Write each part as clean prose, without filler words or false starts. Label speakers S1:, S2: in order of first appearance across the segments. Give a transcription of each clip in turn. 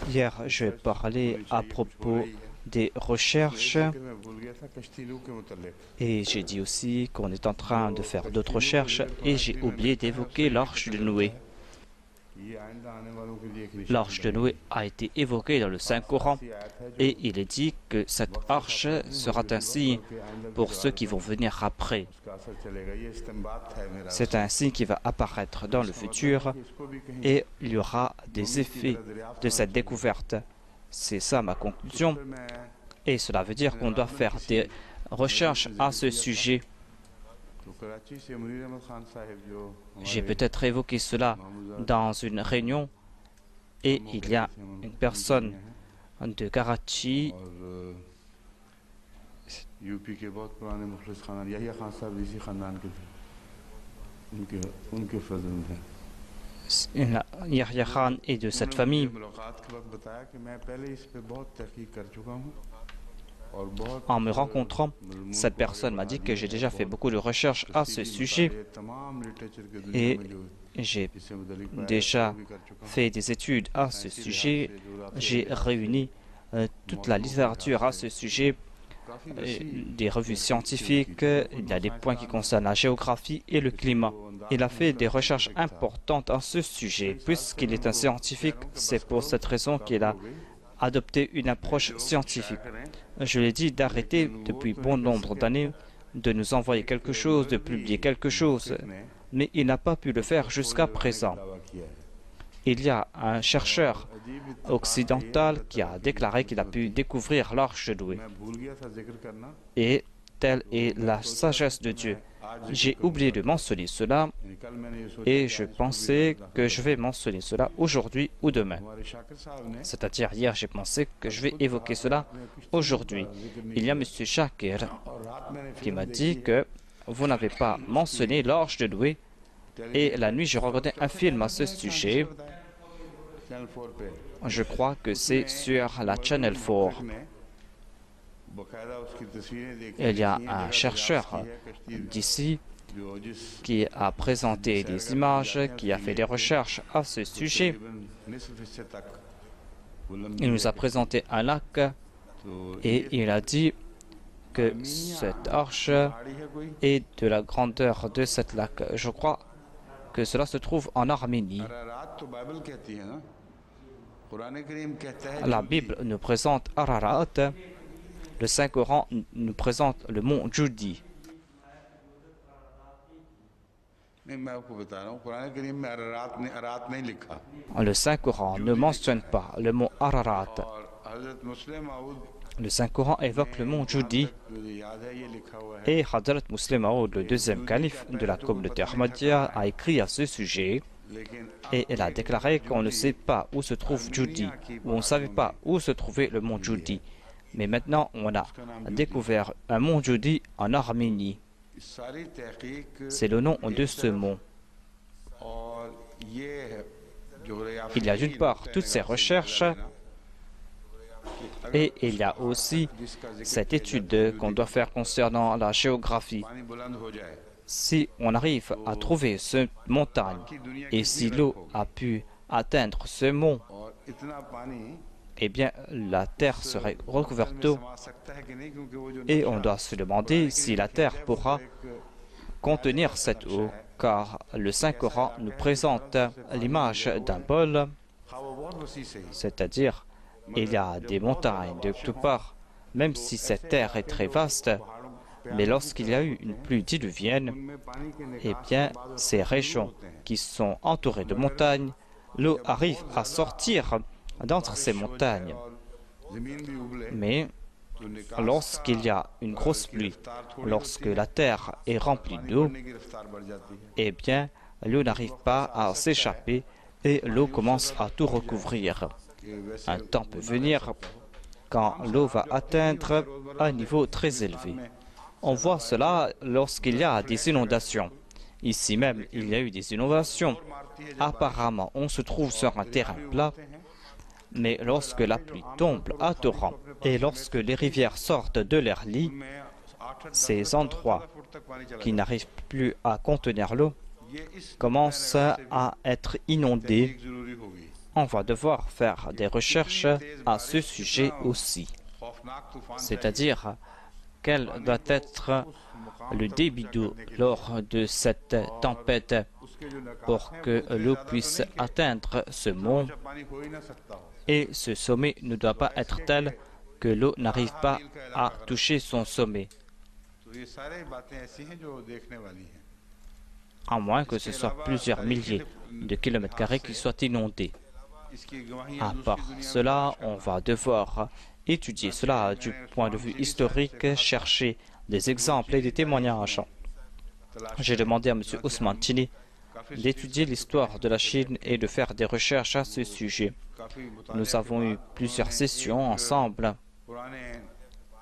S1: Hier, je parlais à propos des recherches et j'ai dit aussi qu'on est en train de faire d'autres recherches et j'ai oublié d'évoquer l'arche de Noé. L'arche de Noé a été évoquée dans le Saint-Coran et il est dit que cette arche sera un signe pour ceux qui vont venir après. C'est un signe qui va apparaître dans le futur et il y aura des effets de cette découverte. C'est ça ma conclusion et cela veut dire qu'on doit faire des recherches à ce sujet. J'ai peut-être évoqué cela dans une réunion et il y a une personne de Karachi Yahya Khan est de cette famille. En me rencontrant, cette personne m'a dit que j'ai déjà fait beaucoup de recherches à ce sujet et j'ai déjà fait des études à ce sujet. J'ai réuni toute la littérature à ce sujet, des revues scientifiques, il y a des points qui concernent la géographie et le climat. Il a fait des recherches importantes à ce sujet. Puisqu'il est un scientifique, c'est pour cette raison qu'il a adopté une approche scientifique. Je lui ai dit d'arrêter depuis bon nombre d'années de nous envoyer quelque chose, de publier quelque chose, mais il n'a pas pu le faire jusqu'à présent. Il y a un chercheur occidental qui a déclaré qu'il a pu découvrir l'arche de Noé. Et telle est la sagesse de Dieu. J'ai oublié de mentionner cela et je pensais que je vais mentionner cela aujourd'hui ou demain. C'est-à-dire hier, j'ai pensé que je vais évoquer cela aujourd'hui. Il y a M. Shakir qui m'a dit que vous n'avez pas mentionné l'arche de Noé et la nuit, je regardais un film à ce sujet. Je crois que c'est sur la Channel 4. Il y a un chercheur d'ici qui a présenté des images, qui a fait des recherches à ce sujet. Il nous a présenté un lac et il a dit que cette arche est de la grandeur de cet lac. Je crois que cela se trouve en Arménie. La Bible nous présente Ararat. Le Saint-Coran nous présente le mont Judi. Le Saint-Coran ne mentionne pas le mont Ararat. Le Saint-Coran évoque le mont Judi et Hazrat Muslim Maud, le deuxième calife de la communauté Ahmadiyya, a écrit à ce sujet et elle a déclaré qu'on ne sait pas où se trouve Judi, ou on ne savait pas où se trouvait le mont Judi. Mais maintenant, on a découvert un mont Judi en Arménie. C'est le nom de ce mont. Il y a d'une part toutes ces recherches et il y a aussi cette étude qu'on doit faire concernant la géographie. Si on arrive à trouver cette montagne et si l'eau a pu atteindre ce mont, eh bien, la terre serait recouverte d'eau. Et on doit se demander si la terre pourra contenir cette eau, car le Saint-Coran nous présente l'image d'un bol, c'est-à-dire il y a des montagnes de toutes parts, même si cette terre est très vaste, mais lorsqu'il y a eu une pluie diluvienne, eh bien, ces régions qui sont entourées de montagnes, l'eau arrive à sortir d'entre ces montagnes. Mais lorsqu'il y a une grosse pluie, lorsque la terre est remplie d'eau, eh bien, l'eau n'arrive pas à s'échapper et l'eau commence à tout recouvrir. Un temps peut venir quand l'eau va atteindre un niveau très élevé. On voit cela lorsqu'il y a des inondations. Ici même, il y a eu des inondations. Apparemment, on se trouve sur un terrain plat, mais lorsque la pluie tombe à torrent et lorsque les rivières sortent de leur lit, ces endroits qui n'arrivent plus à contenir l'eau commence à être inondée, on va devoir faire des recherches à ce sujet aussi. C'est-à-dire, quel doit être le débit d'eau lors de cette tempête pour que l'eau puisse atteindre ce mont. Et ce sommet ne doit pas être tel que l'eau n'arrive pas à toucher son sommet, à moins que ce soit plusieurs milliers de kilomètres carrés qui soient inondés. À part cela, on va devoir étudier cela du point de vue historique, chercher des exemples et des témoignages. J'ai demandé à M. Ousmane Chini d'étudier l'histoire de la Chine et de faire des recherches à ce sujet. Nous avons eu plusieurs sessions ensemble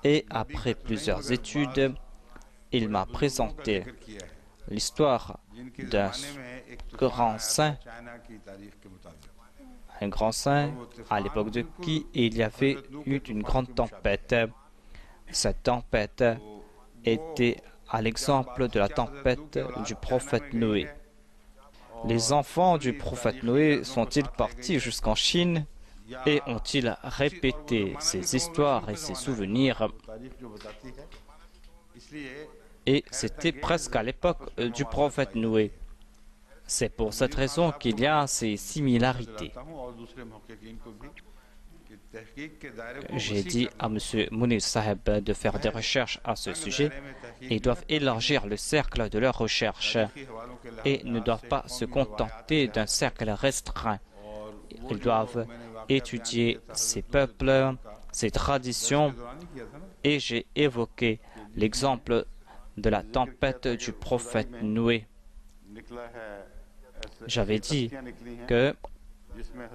S1: et après plusieurs études, il m'a présenté l'histoire d'un grand saint, un grand saint à l'époque de qui il y avait eu une grande tempête. Cette tempête était à l'exemple de la tempête du prophète Noé. Les enfants du prophète Noé sont-ils partis jusqu'en Chine et ont-ils répété ces histoires et ces souvenirs? Et c'était presque à l'époque du prophète Noé. C'est pour cette raison qu'il y a ces similarités. J'ai dit à M. Munir Saheb de faire des recherches à ce sujet. Ils doivent élargir le cercle de leurs recherches et ne doivent pas se contenter d'un cercle restreint. Ils doivent étudier ces peuples, ces traditions, et j'ai évoqué l'exemple de la tempête du prophète Noé. J'avais dit que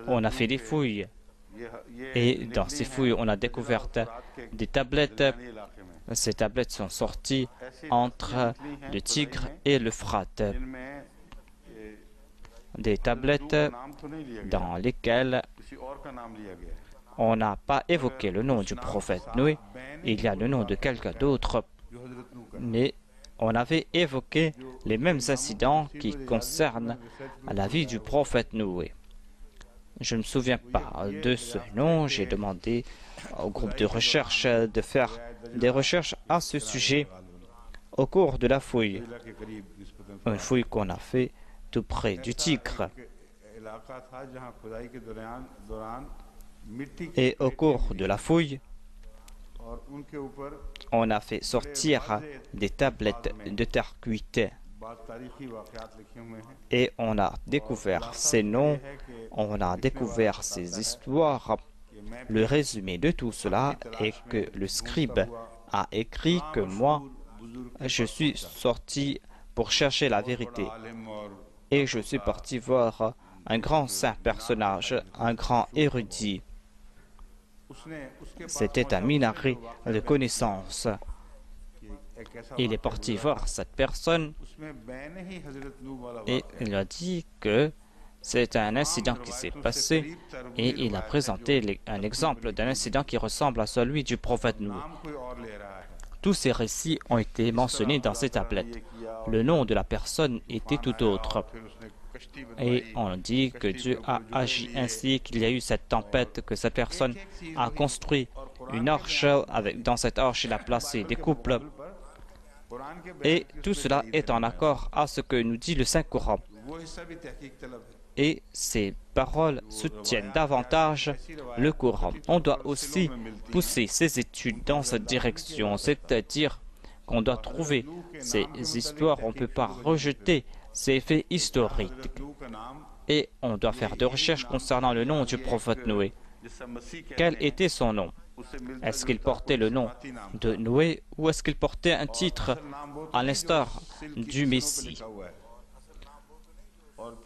S1: on a fait des fouilles et dans ces fouilles on a découvert des tablettes. Ces tablettes sont sorties entre le Tigre et l'Euphrate. Des tablettes dans lesquelles on n'a pas évoqué le nom du prophète Noé. Il y a le nom de quelqu'un d'autre, mais on avait évoqué les mêmes incidents qui concernent la vie du prophète Noé. Je ne me souviens pas de ce nom. J'ai demandé au groupe de recherche de faire des recherches à ce sujet au cours de la fouille. Une fouille qu'on a fait tout près du Tigre. Et au cours de la fouille, on a fait sortir des tablettes de terre cuite et on a découvert ces noms, on a découvert ces histoires. Le résumé de tout cela est que le scribe a écrit que moi, je suis sorti pour chercher la vérité et je suis parti voir un grand saint personnage, un grand érudit. C'était un minaret de connaissances. Il est parti voir cette personne et il a dit que c'est un incident qui s'est passé et il a présenté un exemple d'un incident qui ressemble à celui du prophète Noé. Tous ces récits ont été mentionnés dans ces tablettes. Le nom de la personne était tout autre. Et on dit que Dieu a agi ainsi, qu'il y a eu cette tempête, que cette personne a construit une arche. Dans cette arche, il a placé des couples. Et tout cela est en accord à ce que nous dit le Saint-Coran. Et ces paroles soutiennent davantage le Coran. On doit aussi pousser ces études dans cette direction, c'est-à-dire qu'on doit trouver ces histoires, on ne peut pas rejeter ces faits historiques. Et on doit faire des recherches concernant le nom du prophète Noé. Quel était son nom? Est-ce qu'il portait le nom de Noé ou est-ce qu'il portait un titre à l'instar du Messie?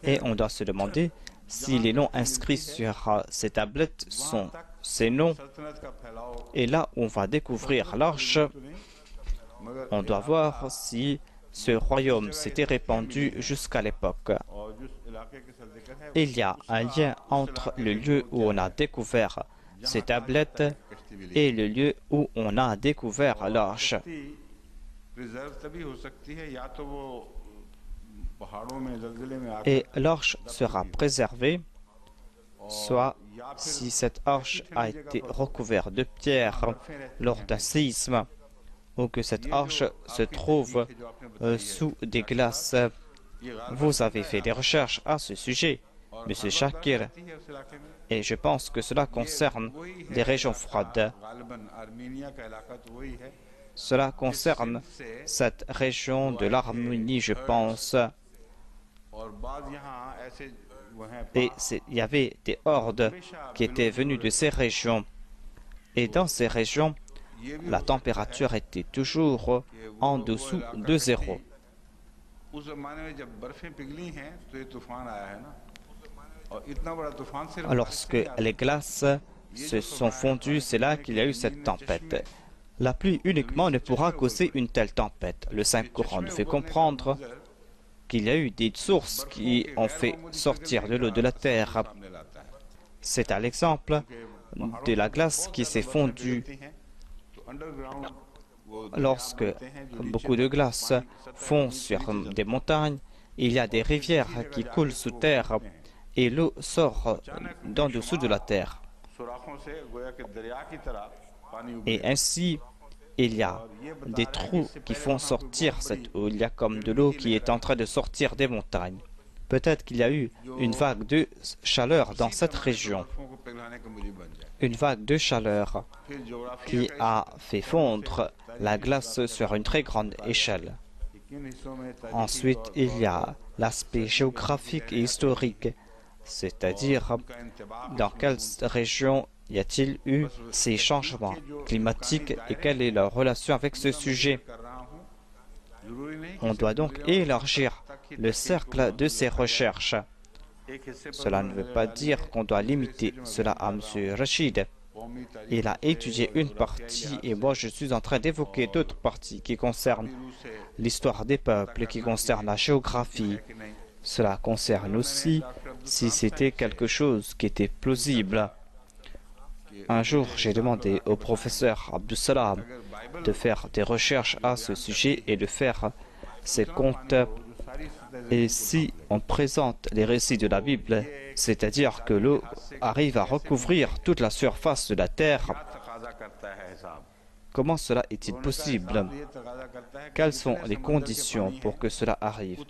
S1: Et on doit se demander si les noms inscrits sur ces tablettes sont ces noms. Et là, on va découvrir l'arche. On doit voir si ce royaume s'était répandu jusqu'à l'époque. Il y a un lien entre le lieu où on a découvert ces tablettes et le lieu où on a découvert l'arche. et l'arche sera préservée, soit si cette arche a été recouverte de pierre lors d'un séisme, ou que cette arche se trouve sous des glaces. Vous avez fait des recherches à ce sujet, M. Shakir, et je pense que cela concerne les régions froides. Cela concerne cette région de l'Arménie, je pense. Et il y avait des hordes qui étaient venues de ces régions. Et dans ces régions, la température était toujours en dessous de 0. Lorsque les glaces se sont fondues, c'est là qu'il y a eu cette tempête. La pluie uniquement ne pourra causer une telle tempête. Le Saint-Coran nous fait comprendre qu'il y a eu des sources qui ont fait sortir de l'eau de la terre. C'est à l'exemple de la glace qui s'est fondue. Lorsque beaucoup de glace fond sur des montagnes, il y a des rivières qui coulent sous terre et l'eau sort d'en dessous de la terre. Et ainsi, il y a des trous qui font sortir cette eau. Il y a comme de l'eau qui est en train de sortir des montagnes. Peut-être qu'il y a eu une vague de chaleur dans cette région. Une vague de chaleur qui a fait fondre la glace sur une très grande échelle. Ensuite, il y a l'aspect géographique et historique, c'est-à-dire dans quelle région y a-t-il eu ces changements climatiques et quelle est leur relation avec ce sujet. On doit donc élargir le cercle de ces recherches. Cela ne veut pas dire qu'on doit limiter cela à M. Rachid. Il a étudié une partie et moi je suis en train d'évoquer d'autres parties qui concernent l'histoire des peuples, qui concernent la géographie. Cela concerne aussi si c'était quelque chose qui était plausible. Un jour, j'ai demandé au professeur Abdus Salam de faire des recherches à ce sujet et de faire ses comptes. Et si on présente les récits de la Bible, c'est-à-dire que l'eau arrive à recouvrir toute la surface de la terre, comment cela est-il possible? Quelles sont les conditions pour que cela arrive?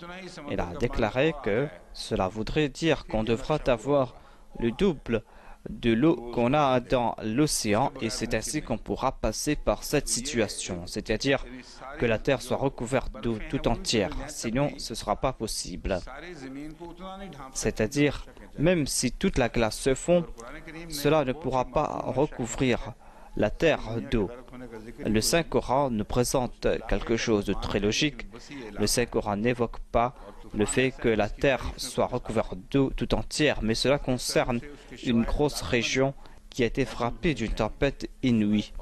S1: Il a déclaré que cela voudrait dire qu'on devra avoir le double de l'eau qu'on a dans l'océan et c'est ainsi qu'on pourra passer par cette situation, c'est-à-dire que la terre soit recouverte d'eau tout entière, sinon ce ne sera pas possible. C'est-à-dire, même si toute la glace se fond, cela ne pourra pas recouvrir la terre d'eau. Le Saint-Coran nous présente quelque chose de très logique. Le Saint-Coran n'évoque pas le fait que la terre soit recouverte d'eau tout entière, mais cela concerne une grosse région qui a été frappée d'une tempête inouïe.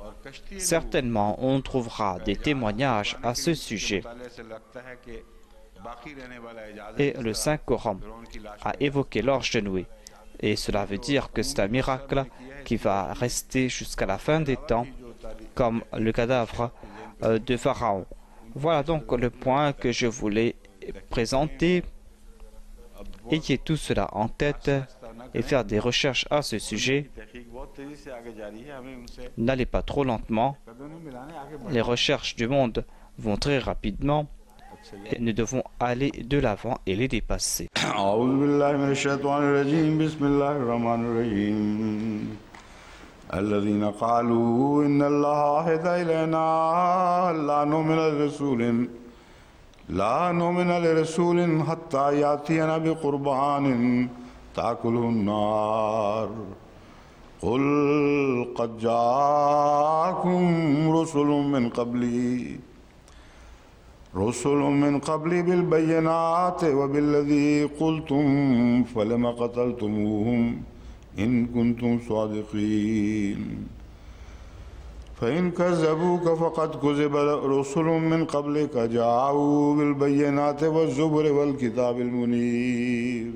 S1: Certainement, on trouvera des témoignages à ce sujet. Et le Saint-Coran a évoqué l'Arche de Noé. Et cela veut dire que c'est un miracle qui va rester jusqu'à la fin des temps, comme le cadavre de Pharaon. Voilà donc le point que je voulais présenter. Ayez tout cela en tête et faire des recherches à ce sujet. N'allez pas trop lentement. Les recherches du monde vont très rapidement et nous devons aller de l'avant et les dépasser.
S2: الذين قالوا إن الله هدى إلينا لا نؤمن لرسول حتى يأتينا بقربان تأكله النار قل قد جاءكم رسل من قبلي بالبينات وبالذي قلتم فلم قتلتموهم إن كنتم صادقين فإن كذبوك فقد كذب رسل من قبلك جاءوا بالبينات والزبر والكتاب المنير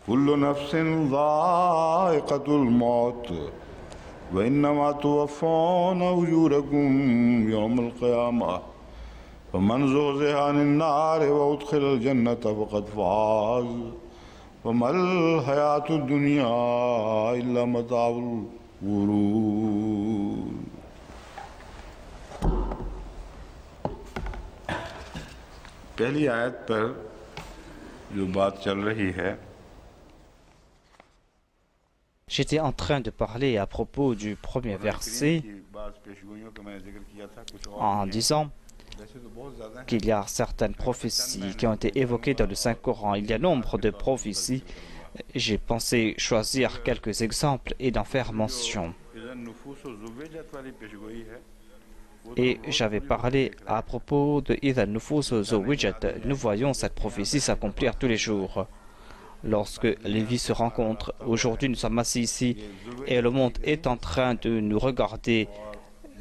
S2: كل نفس ذائقة الموت وإنما توفون أجوركم يوم القيامة فمن زحزح عن النار وأدخل الجنة فقد فاز وما الحياة الدنيا إلا متاع الغرور. पहली आयत पर जो बात चल रही है,
S1: j'étais en train de parler à propos du premier verset en disant qu'il y a certaines prophéties qui ont été évoquées dans le Saint-Coran. Il y a nombre de prophéties. J'ai pensé choisir quelques exemples et d'en faire mention. Et j'avais parlé à propos de Idha Nufus Zuwijat. Nous voyons cette prophétie s'accomplir tous les jours. Lorsque les vies se rencontrent, aujourd'hui nous sommes assis ici et le monde est en train de nous regarder.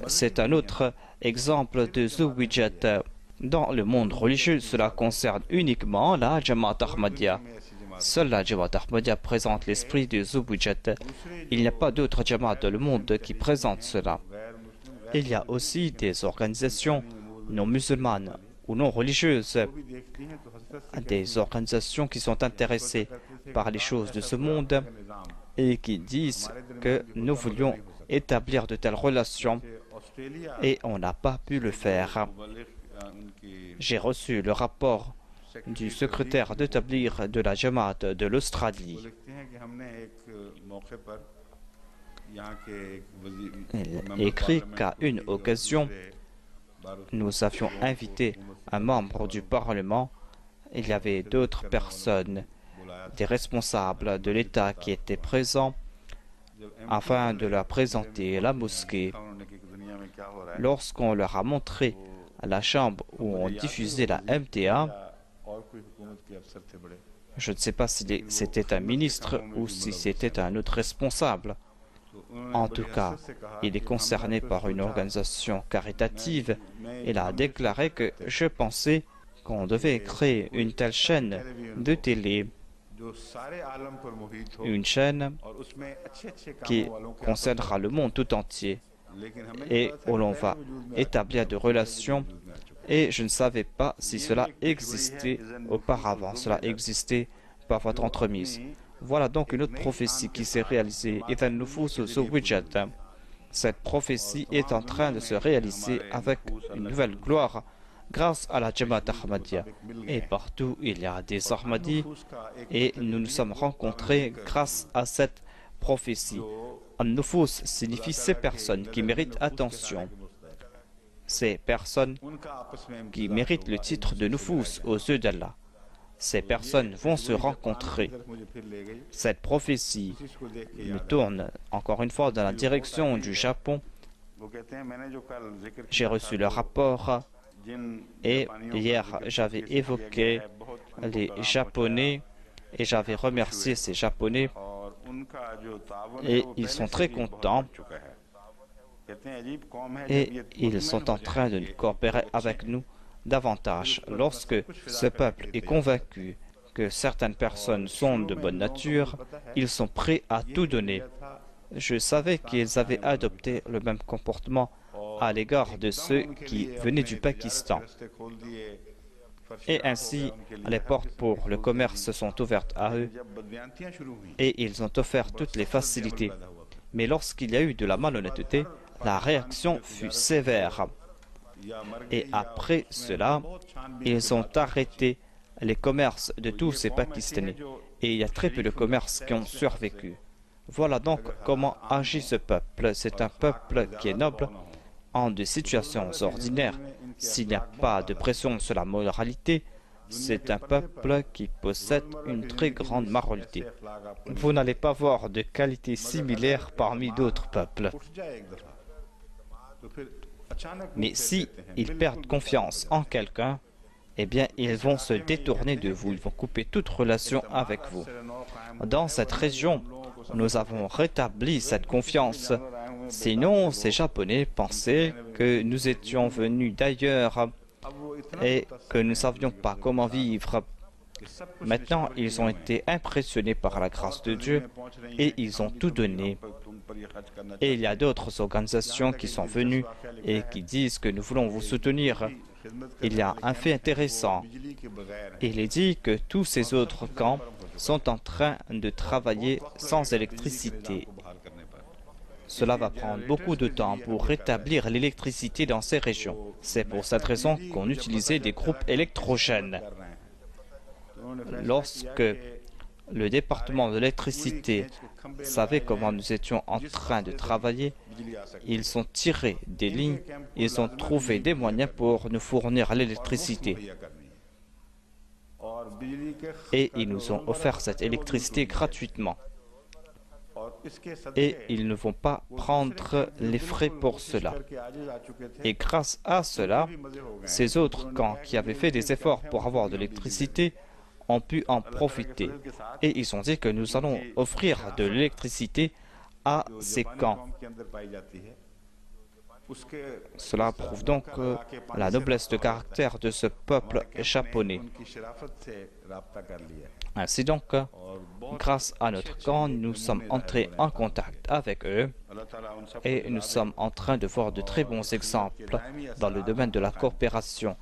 S1: C'est un autre exemple de Zuwijat. Dans le monde religieux, cela concerne uniquement la Jamaat Ahmadiyya. Seule la Jamaat Ahmadiyya présente l'esprit de Zuwijat. Il n'y a pas d'autre Jamaat dans le monde qui présente cela. Il y a aussi des organisations non musulmanes ou non religieuses, des organisations qui sont intéressées par les choses de ce monde et qui disent que nous voulions établir de telles relations et on n'a pas pu le faire. J'ai reçu le rapport du secrétaire d'établir de la Jamaat de l'Australie. Il écrit qu'à une occasion, nous avions invité un membre du Parlement. Il y avait d'autres personnes, des responsables de l'État qui étaient présents afin de leur présenter la mosquée. Lorsqu'on leur a montré la chambre où on diffusait la MTA, je ne sais pas si c'était un ministre ou si c'était un autre responsable. En tout cas, il est concerné par une organisation caritative. Il a déclaré que je pensais qu'on devait créer une telle chaîne de télé, une chaîne qui concernera le monde tout entier et où l'on va établir de relations. Et je ne savais pas si cela existait auparavant. Cela existait par votre entremise. Voilà donc une autre prophétie qui s'est réalisée. Idha Nufus Zuwijat. Cette prophétie est en train de se réaliser avec une nouvelle gloire grâce à la Jamaat Ahmadiyya. Et partout il y a des Ahmadis et nous nous sommes rencontrés grâce à cette prophétie. An-Nufus signifie ces personnes qui méritent attention. Ces personnes qui méritent le titre de Nufus aux yeux d'Allah. Ces personnes vont se rencontrer. Cette prophétie me tourne encore une fois dans la direction du Japon. J'ai reçu le rapport et hier j'avais évoqué les Japonais et j'avais remercié ces Japonais et ils sont très contents et ils sont en train de coopérer avec nous davantage. Lorsque ce peuple est convaincu que certaines personnes sont de bonne nature, ils sont prêts à tout donner. Je savais qu'ils avaient adopté le même comportement à l'égard de ceux qui venaient du Pakistan. Et ainsi, les portes pour le commerce sont ouvertes à eux et ils ont offert toutes les facilités. Mais lorsqu'il y a eu de la malhonnêteté, la réaction fut sévère. Et après cela, ils ont arrêté les commerces de tous ces Pakistanais. Et il y a très peu de commerces qui ont survécu. Voilà donc comment agit ce peuple. C'est un peuple qui est noble. En des situations ordinaires, s'il n'y a pas de pression sur la moralité, c'est un peuple qui possède une très grande moralité. Vous n'allez pas voir de qualités similaires parmi d'autres peuples. Mais si ils perdent confiance en quelqu'un, eh bien, ils vont se détourner de vous, ils vont couper toute relation avec vous. Dans cette région, nous avons rétabli cette confiance. Sinon, ces Japonais pensaient que nous étions venus d'ailleurs et que nous ne savions pas comment vivre. Maintenant, ils ont été impressionnés par la grâce de Dieu et ils ont tout donné. Et il y a d'autres organisations qui sont venues et qui disent que nous voulons vous soutenir. Il y a un fait intéressant. Il est dit que tous ces autres camps sont en train de travailler sans électricité. Cela va prendre beaucoup de temps pour rétablir l'électricité dans ces régions. C'est pour cette raison qu'on utilisait des groupes électrogènes. Lorsque le département de l'électricité savait comment nous étions en train de travailler, ils ont tiré des lignes, ils ont trouvé des moyens pour nous fournir l'électricité. Et ils nous ont offert cette électricité gratuitement. Et ils ne vont pas prendre les frais pour cela. Et grâce à cela, ces autres camps qui avaient fait des efforts pour avoir de l'électricité ont pu en profiter. Et ils ont dit que nous allons offrir de l'électricité à ces camps. Cela prouve donc la noblesse de caractère de ce peuple japonais. Ainsi donc, grâce à notre camp, nous sommes entrés en contact avec eux et nous sommes en train de voir de très bons exemples dans le domaine de la coopération.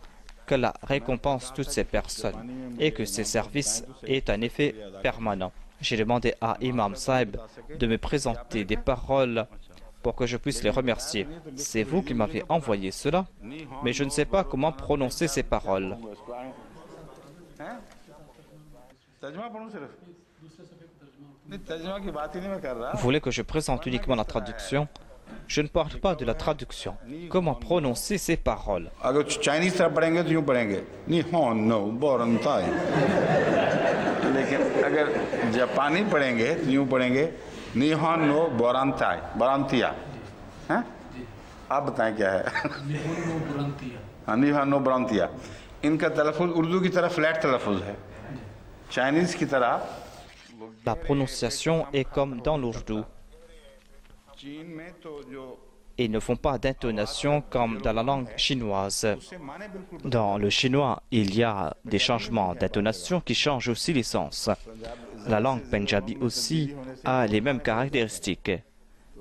S1: Que la récompense toutes ces personnes et que ces services aient un effet permanent. J'ai demandé à Imam Saib de me présenter des paroles pour que je puisse les remercier. C'est vous qui m'avez envoyé cela, mais je ne sais pas comment prononcer ces paroles. Vous voulez que je présente uniquement la traduction? Je ne parle pas de la traduction. Comment prononcer ces paroles?
S2: निहान नो बोरांताय बोरांतिया हैं आप बताएं क्या है निहान नो बोरांतिया इनका तलफ़ुज़ उर्दू की तरह फ्लैट तलफ़ुज़ है चाइनीज़ की तरह
S1: La prononciation est comme dans l'ourdou. Ils ne font pas d'intonation comme dans la langue chinoise. Dans le chinois, il y a des changements d'intonation qui changent aussi les sens. La langue pendjabi aussi a les mêmes caractéristiques.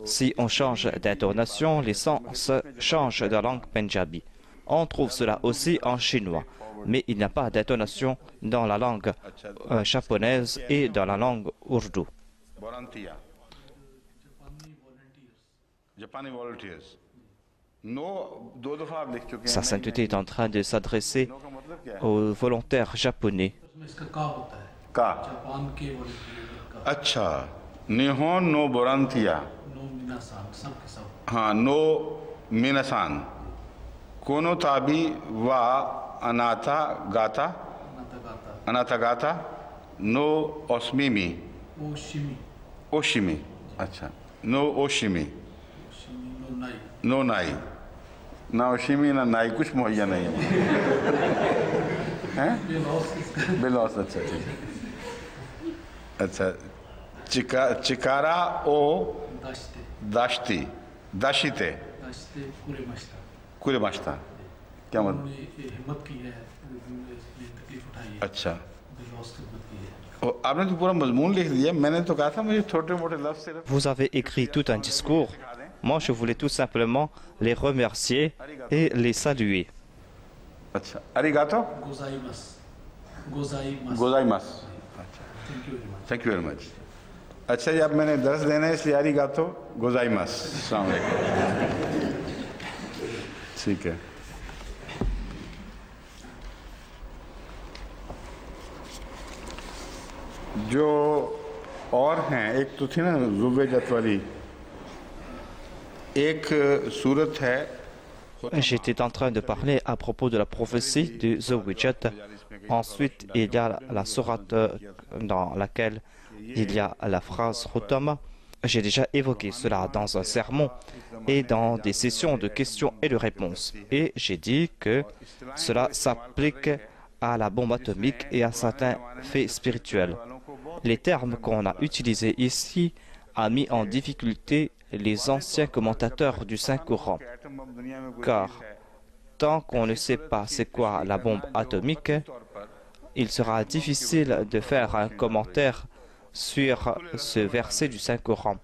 S1: Si on change d'intonation, les sens changent dans la langue pendjabi. On trouve cela aussi en chinois, mais il n'y a pas d'intonation dans la langue japonaise et dans la langue ourdou. Sa sainteté est en train de s'adresser aux volontaires japonais.
S2: अच्छा निहोन नो बोरांतिया हाँ नो मिनासान कोनो ताबी वा अनाथा गाता नो ओस्मीमी ओशिमी अच्छा नो ओशिमी नो नाई ना ओशिमी ना नाई कुछ मुहैया नहीं है बिलॉस अच्छा ठीक है अच्छा चिकारा ओ दाश्ती दाशिते कुरेमाश्ता क्या मतलब अच्छा आपने तो पूरा मजमून लिख दिया मैंने तो कहा था मुझे छोटे मोटे लफ्ज़ सिर्फ
S1: Vous avez écrit tout un discours. Moi, je voulais tout simplement les remercier et les saluer.
S2: अच्छा अरिगातो गोजाइमास थैंक यू वेरी मच अच्छा जी अब मैंने दर्स देना है इसलिए अरिगातो गोजाइमास अस्सलाम वालेकुम ठीक है जो और हैं एक तो थी ना ज़ुबैजत वाली एक सूरत है
S1: J'étais en train de parler à propos de la prophétie de Zuwijat. Ensuite, il y a la sourate dans laquelle il y a la phrase Rutama. J'ai déjà évoqué cela dans un sermon et dans des sessions de questions et de réponses. Et j'ai dit que cela s'applique à la bombe atomique et à certains faits spirituels. Les termes qu'on a utilisés ici a mis en difficulté les anciens commentateurs du Saint-Coran. Car tant qu'on ne sait pas c'est quoi la bombe atomique, il sera difficile de faire un commentaire sur ce verset du Saint-Coran.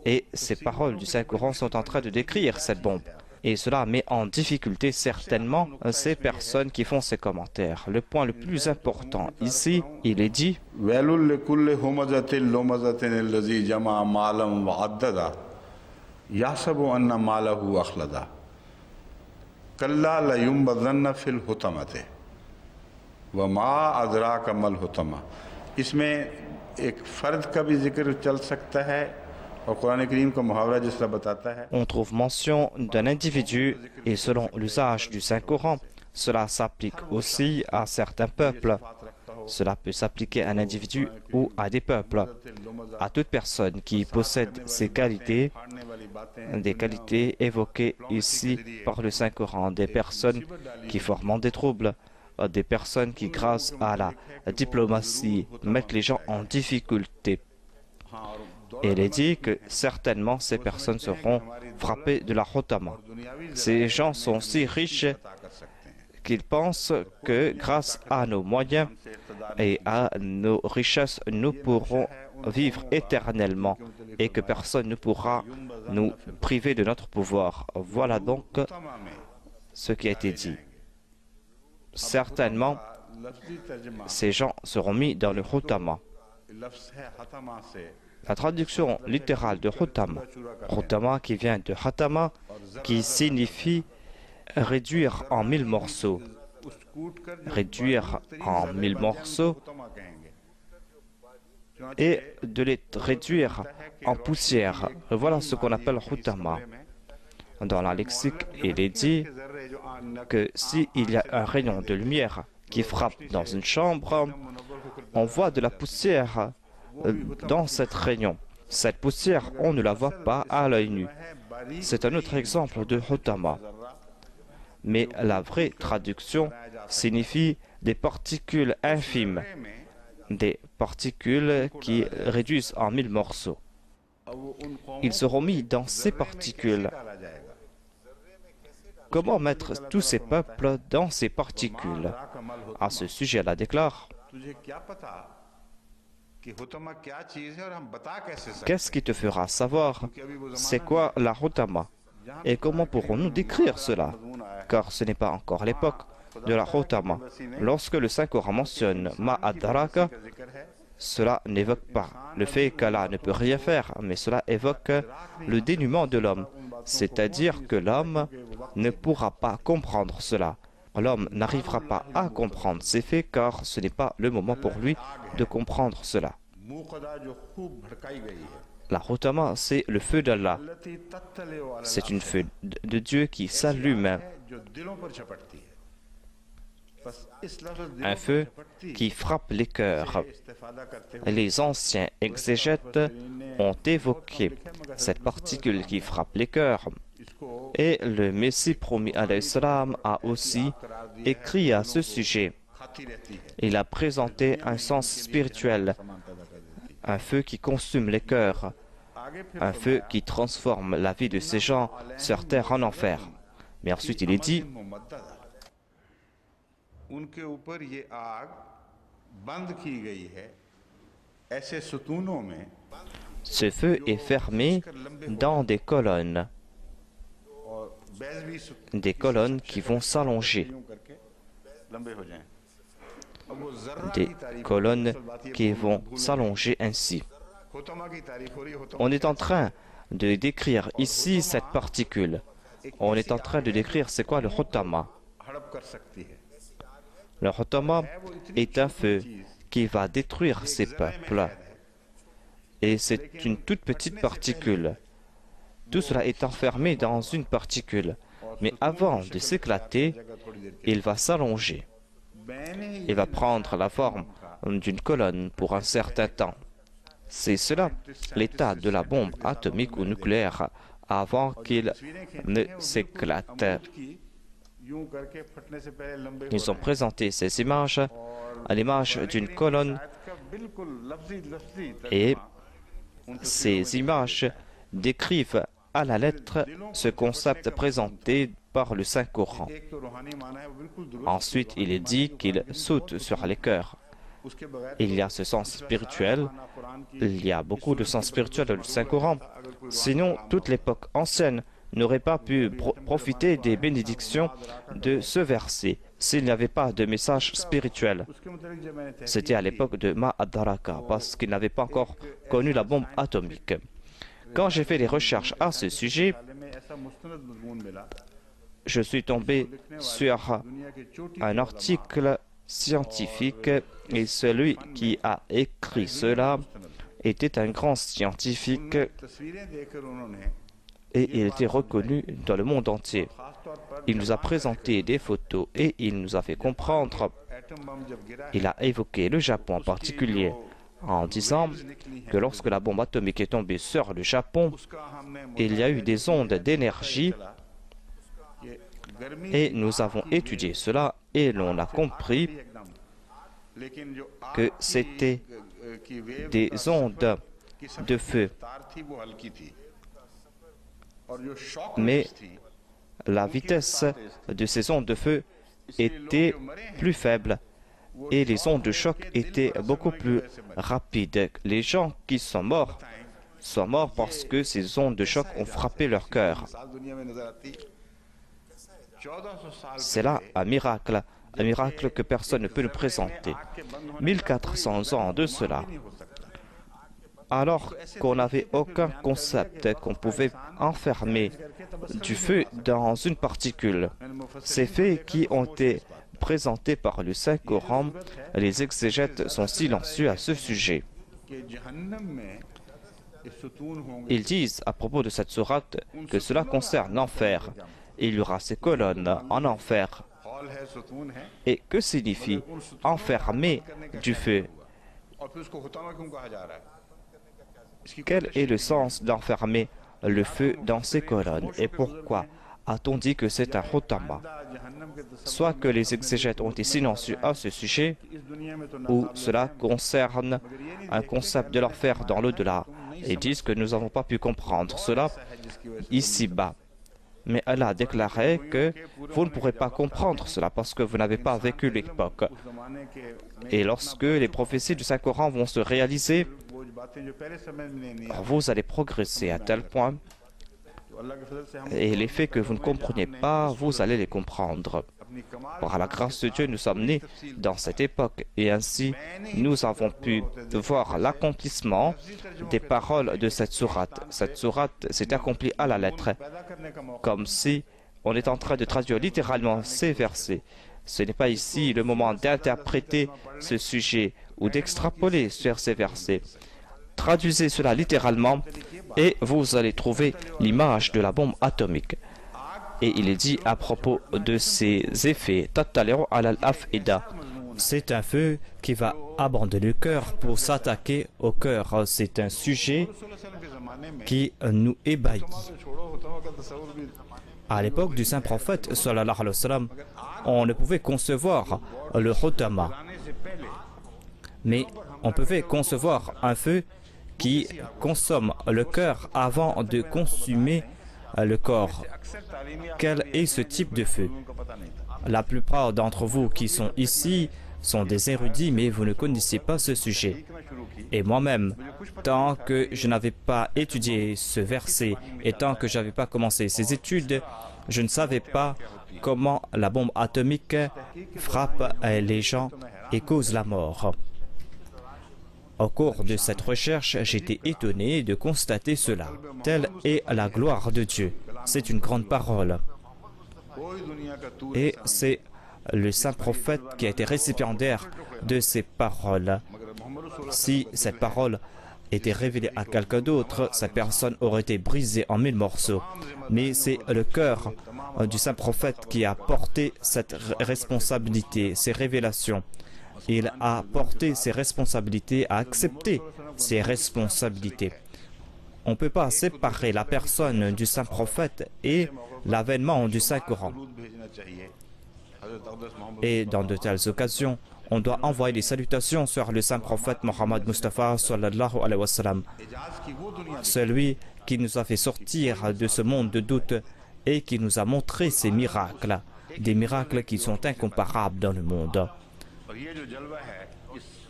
S1: Et ces paroles du Saint-Coran sont en train de décrire cette bombe. Et cela met en difficulté certainement ces personnes qui font ces commentaires. Le point le plus important ici, il est dit
S2: इसमें एक फर्द का भी जिक्र चल सकता है और कुरान करीम का मुहावरा जिसला बताता है.
S1: On trouve mention d'un individu et selon l'usage du Saint-Coran, cela s'applique aussi à certains peuples. Cela peut s'appliquer à un individu ou à des peuples. À toute personne qui possède ces qualités, des qualités évoquées ici par le Saint-Coran, des personnes qui forment des troubles, des personnes qui, grâce à la diplomatie, mettent les gens en difficulté. Et il est dit que certainement ces personnes seront frappées de la hotama. Ces gens sont si riches qu'ils pensent que grâce à nos moyens et à nos richesses, nous pourrons vivre éternellement et que personne ne pourra nous priver de notre pouvoir. Voilà donc ce qui a été dit. Certainement, ces gens seront mis dans le hotama. La traduction littérale de hotama, hotama qui vient de hatama, qui signifie réduire en 1000 morceaux. Réduire en 1000 morceaux et de les réduire en poussière. Voilà ce qu'on appelle hotama. Dans la lexique, il est dit que s'il y a un rayon de lumière qui frappe dans une chambre, on voit de la poussière dans cette rayon. Cette poussière, on ne la voit pas à l'œil nu. C'est un autre exemple de hotama. Mais la vraie traduction signifie des particules infimes, des particules qui réduisent en 1000 morceaux. Ils seront mis dans ces particules. Comment mettre tous ces peuples dans ces particules? À ce sujet, elle déclare: qu'est-ce qui te fera savoir c'est quoi la hotama? Et comment pourrons-nous décrire cela? Car ce n'est pas encore l'époque de la hotama. Lorsque le Saint-Coran mentionne ma adraka, cela n'évoque pas le fait qu'Allah ne peut rien faire, mais cela évoque le dénuement de l'homme. C'est-à-dire que l'homme ne pourra pas comprendre cela. L'homme n'arrivera pas à comprendre ces faits car ce n'est pas le moment pour lui de comprendre cela. La hotama, c'est le feu d'Allah. C'est une feu de Dieu qui s'allume. Un feu qui frappe les cœurs. Les anciens exégètes ont évoqué cette particule qui frappe les cœurs. Et le Messie promis alayhi salam a aussi écrit à ce sujet. Il a présenté un sens spirituel, un feu qui consume les cœurs, un feu qui transforme la vie de ces gens sur terre en enfer. Mais ensuite il est dit: ce feu est fermé dans des colonnes qui vont s'allonger, des colonnes qui vont s'allonger ainsi. On est en train de décrire ici cette particule. On est en train de décrire c'est quoi le hotama. Le hotama est un feu qui va détruire ces peuples. Et c'est une toute petite particule. Tout cela est enfermé dans une particule. Mais avant de s'éclater, il va s'allonger. Il va prendre la forme d'une colonne pour un certain temps. C'est cela l'état de la bombe atomique ou nucléaire avant qu'il ne s'éclate. Ils ont présenté ces images à l'image d'une colonne et ces images décrivent à la lettre ce concept présenté par le Saint-Coran. Ensuite, il est dit qu'il saute sur les cœurs. Il y a ce sens spirituel. Il y a beaucoup de sens spirituel dans le Saint-Coran. Sinon, toute l'époque ancienne n'aurait pas pu profiter des bénédictions de ce verset s'il n'y avait pas de message spirituel. C'était à l'époque de Ma'adaraka, parce qu'il n'avait pas encore connu la bombe atomique. Quand j'ai fait des recherches à ce sujet, je suis tombé sur un article scientifique et celui qui a écrit cela était un grand scientifique et il était reconnu dans le monde entier. Il nous a présenté des photos et il nous a fait comprendre. Il a évoqué le Japon en particulier en disant que lorsque la bombe atomique est tombée sur le Japon, il y a eu des ondes d'énergie et nous avons étudié cela et l'on a compris que c'était des ondes de feu. Mais la vitesse de ces ondes de feu était plus faible et les ondes de choc étaient beaucoup plus rapides. Les gens qui sont morts parce que ces ondes de choc ont frappé leur cœur. C'est là un miracle que personne ne peut nous présenter. 1400 ans de cela, alors qu'on n'avait aucun concept qu'on pouvait enfermer du feu dans une particule. Ces faits qui ont été présentés par le Saint-Coran, les exégètes sont silencieux à ce sujet. Ils disent à propos de cette sourate que cela concerne l'enfer. Il y aura ces colonnes en enfer. Et que signifie enfermer du feu? Quel est le sens d'enfermer le feu dans ces colonnes et pourquoi a-t-on dit que c'est un hotama? Soit que les exégètes ont été silencieux à ce sujet, ou cela concerne un concept de l'enfer dans l'au-delà et disent que nous n'avons pas pu comprendre cela ici-bas. Mais Allah a déclaré que vous ne pourrez pas comprendre cela parce que vous n'avez pas vécu l'époque. Et lorsque les prophéties du Saint-Coran vont se réaliser, vous allez progresser à tel point et les faits que vous ne comprenez pas, vous allez les comprendre. Par la grâce de Dieu, nous sommes nés dans cette époque et ainsi nous avons pu voir l'accomplissement des paroles de cette sourate. Cette sourate s'est accomplie à la lettre, comme si on est en train de traduire littéralement ces versets. Ce n'est pas ici le moment d'interpréter ce sujet ou d'extrapoler sur ces versets. Traduisez cela littéralement et vous allez trouver l'image de la bombe atomique. Et il est dit à propos de ces effets, c'est un feu qui va abandonner le cœur pour s'attaquer au cœur. C'est un sujet qui nous ébahit. À l'époque du saint prophète, sallallahu alayhi wa sallam, on ne pouvait concevoir le hotama. Mais on pouvait concevoir un feu qui consomme le cœur avant de consumer le corps. Quel est ce type de feu? La plupart d'entre vous qui sont ici sont des érudits, mais vous ne connaissez pas ce sujet. Et moi-même, tant que je n'avais pas étudié ce verset et tant que je n'avais pas commencé ces études, je ne savais pas comment la bombe atomique frappe les gens et cause la mort. Au cours de cette recherche, j'étais étonné de constater cela. Telle est la gloire de Dieu. C'est une grande parole. Et c'est le saint prophète qui a été récipiendaire de ces paroles. Si cette parole était révélée à quelqu'un d'autre, cette personne aurait été brisée en 1000 morceaux. Mais c'est le cœur du saint prophète qui a porté cette responsabilité, ces révélations. Il a porté ses responsabilités, a accepté ses responsabilités. On ne peut pas séparer la personne du saint prophète et l'avènement du Saint-Coran. Et dans de telles occasions, on doit envoyer des salutations sur le saint prophète Mohammed Mustafa sallallahu alayhi wa sallam, celui qui nous a fait sortir de ce monde de doute et qui nous a montré ces miracles, des miracles qui sont incomparables dans le monde.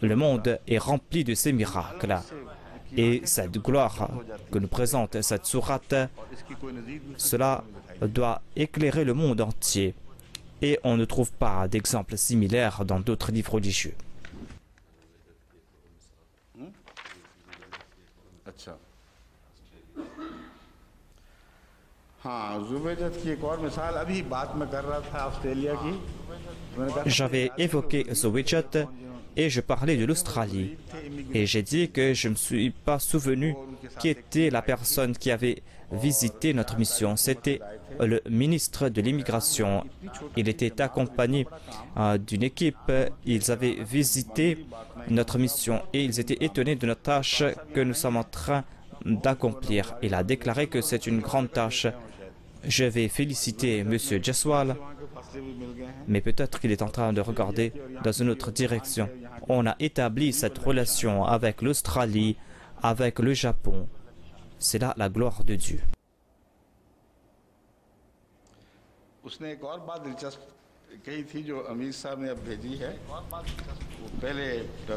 S1: Le monde est rempli de ces miracles. Et cette gloire que nous présente cette sourate, cela doit éclairer le monde entier. Et on ne trouve pas d'exemples similaires dans d'autres livres religieux. J'avais évoqué Zouwijat et je parlais de l'Australie. Et j'ai dit que je ne me suis pas souvenu qui était la personne qui avait visité notre mission. C'était le ministre de l'immigration. Il était accompagné d'une équipe. Ils avaient visité notre mission et ils étaient étonnés de notre tâche que nous sommes en train d'accomplir. Il a déclaré que c'est une grande tâche. Je vais féliciter M. Jaiswal, mais peut-être qu'il est en train de regarder dans une autre direction. On a établi cette relation avec l'Australie, avec le Japon. C'est là la gloire de Dieu.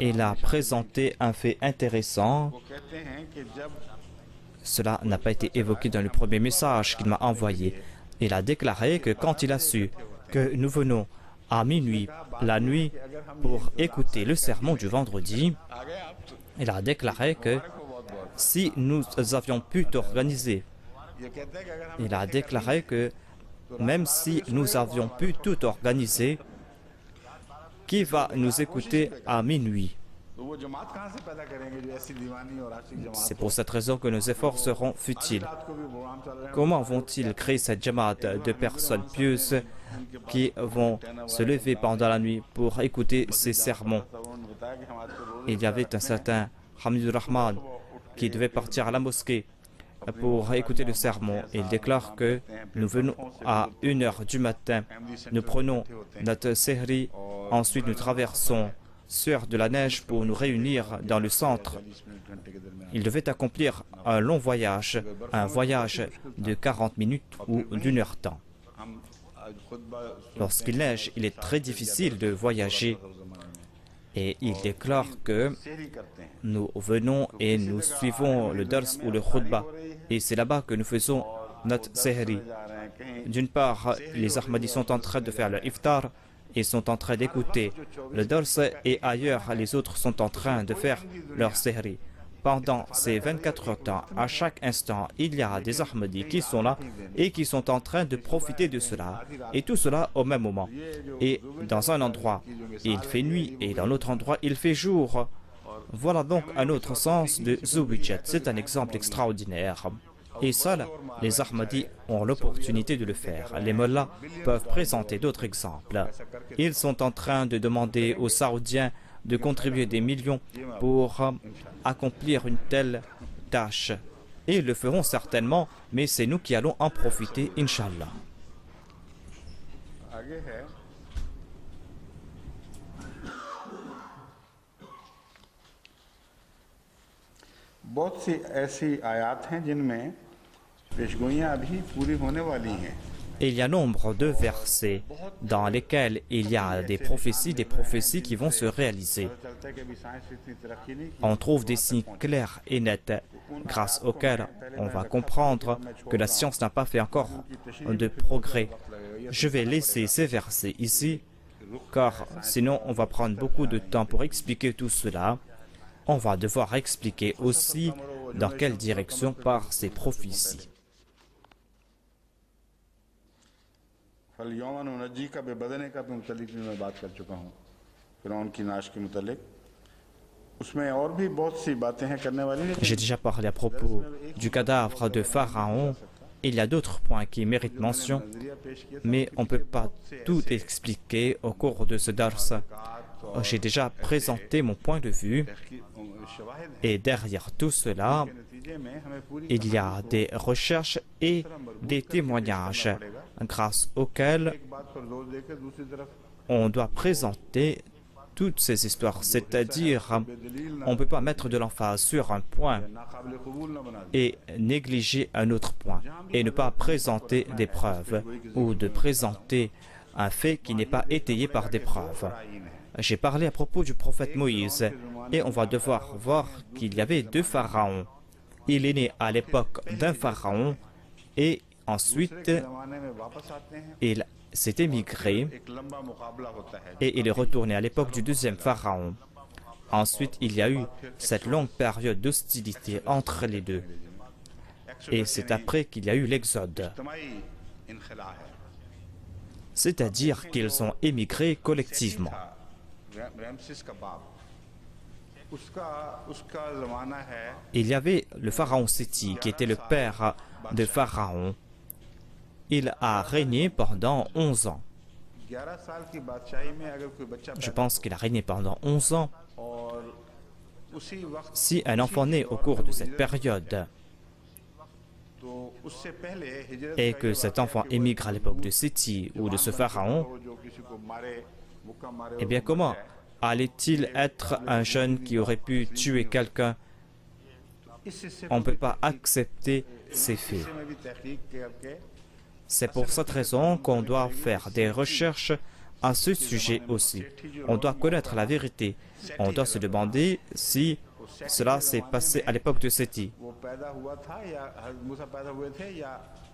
S1: Il a présenté un fait intéressant. Cela n'a pas été évoqué dans le premier message qu'il m'a envoyé. Il a déclaré que quand il a su que nous venons à minuit, la nuit, pour écouter le sermon du vendredi, il a déclaré que si nous avions pu t'organiser, il a déclaré que même si nous avions pu tout organiser, qui va nous écouter à minuit? C'est pour cette raison que nos efforts seront futiles. Comment vont-ils créer cette jamaat de personnes pieuses qui vont se lever pendant la nuit pour écouter ces sermons? Il y avait un certain Hamidur Rahman qui devait partir à la mosquée pour écouter le sermon. Il déclare que nous venons à 1h du matin, nous prenons notre sehri, ensuite nous traversons sueur de la neige pour nous réunir dans le centre. Il devait accomplir un long voyage, un voyage de 40 minutes ou d'1 heure temps. Lorsqu'il neige, il est très difficile de voyager et il déclare que nous venons et nous suivons le dars ou le khutbah et c'est là-bas que nous faisons notre sehri. D'une part, les Ahmadis sont en train de faire le iftar. Ils sont en train d'écouter le dars et ailleurs, les autres sont en train de faire leur sehri. Pendant ces 24 heures temps, à chaque instant, il y a des Ahmadis qui sont là et qui sont en train de profiter de cela. Et tout cela au même moment. Et dans un endroit, il fait nuit et dans l'autre endroit, il fait jour. Voilà donc un autre sens de Zouwijat. C'est un exemple extraordinaire. Et seuls les Ahmadis ont l'opportunité de le faire. Les mollahs peuvent présenter d'autres exemples. Ils sont en train de demander aux Saoudiens de contribuer des millions pour accomplir une telle tâche. Et ils le feront certainement, mais c'est nous qui allons en profiter, Inch'Allah.
S2: बहुत सी ऐसी आयत हैं जिनमें पेशगोइयां अभी पूरी होने वाली हैं.
S1: Il y a nombre de versets dans lesquels il y a des prophéties qui vont se réaliser. On trouve des signes clairs et nets grâce auxquels on va comprendre que la science n'a pas fait encore de progrès. Je vais laisser ces versets ici, car sinon on va prendre beaucoup de temps pour expliquer tout cela. On va devoir expliquer aussi dans quelle direction partent ces prophéties. J'ai déjà parlé à propos du cadavre de Pharaon. Il y a d'autres points qui méritent mention, mais on ne peut pas tout expliquer au cours de ce dars. J'ai déjà présenté mon point de vue et derrière tout cela, il y a des recherches et des témoignages grâce auxquels on doit présenter toutes ces histoires. C'est-à-dire, on ne peut pas mettre de l'emphase sur un point et négliger un autre point et ne pas présenter des preuves ou de présenter un fait qui n'est pas étayé par des preuves. J'ai parlé à propos du prophète Moïse et on va devoir voir qu'il y avait deux pharaons. Il est né à l'époque d'un pharaon et ensuite il s'est émigré et il est retourné à l'époque du deuxième pharaon. Ensuite, il y a eu cette longue période d'hostilité entre les deux. Et c'est après qu'il y a eu l'exode. C'est-à-dire qu'ils ont émigré collectivement. Il y avait le pharaon Séti, qui était le père de Pharaon. Il a régné pendant 11 ans. Je pense qu'il a régné pendant 11 ans. Si un enfant naît au cours de cette période et que cet enfant émigre à l'époque de Séti ou de ce pharaon, eh bien comment allait-il être un jeune qui aurait pu tuer quelqu'un? On ne peut pas accepter ces faits. C'est pour cette raison qu'on doit faire des recherches à ce sujet aussi. On doit connaître la vérité. On doit se demander si cela s'est passé à l'époque de Séti.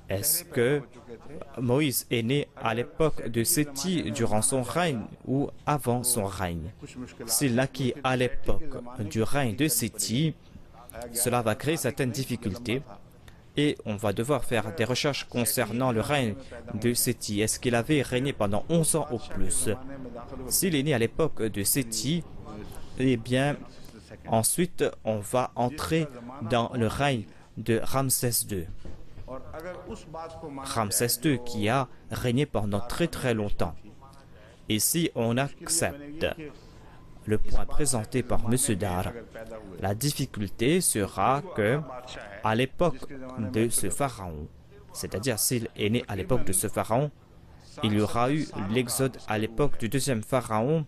S1: Est-ce que Moïse est né à l'époque de Séti durant son règne ou avant son règne? S'il naquit à l'époque du règne de Séti, cela va créer certaines difficultés et on va devoir faire des recherches concernant le règne de Séti. Est-ce qu'il avait régné pendant 11 ans ou plus? S'il est né à l'époque de Séti, eh bien, ensuite, on va entrer dans le règne de Ramsès II. Ramsès II qui a régné pendant très très longtemps. Et si on accepte le point présenté par M. Dar, la difficulté sera que, à l'époque de ce pharaon, c'est-à-dire s'il est né à l'époque de ce pharaon, il y aura eu l'exode à l'époque du deuxième pharaon,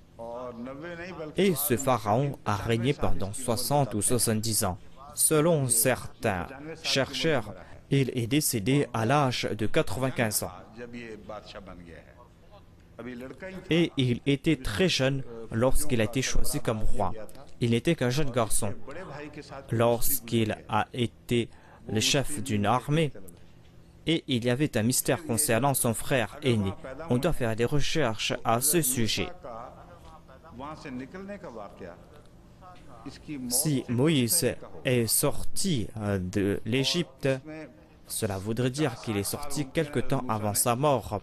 S1: et ce pharaon a régné pendant 60 ou 70 ans. Selon certains chercheurs, il est décédé à l'âge de 95 ans. Et il était très jeune lorsqu'il a été choisi comme roi. Il n'était qu'un jeune garçon. Lorsqu'il a été le chef d'une armée, et il y avait un mystère concernant son frère aîné. On doit faire des recherches à ce sujet. Si Moïse est sorti de l'Égypte, cela voudrait dire qu'il est sorti quelque temps avant sa mort.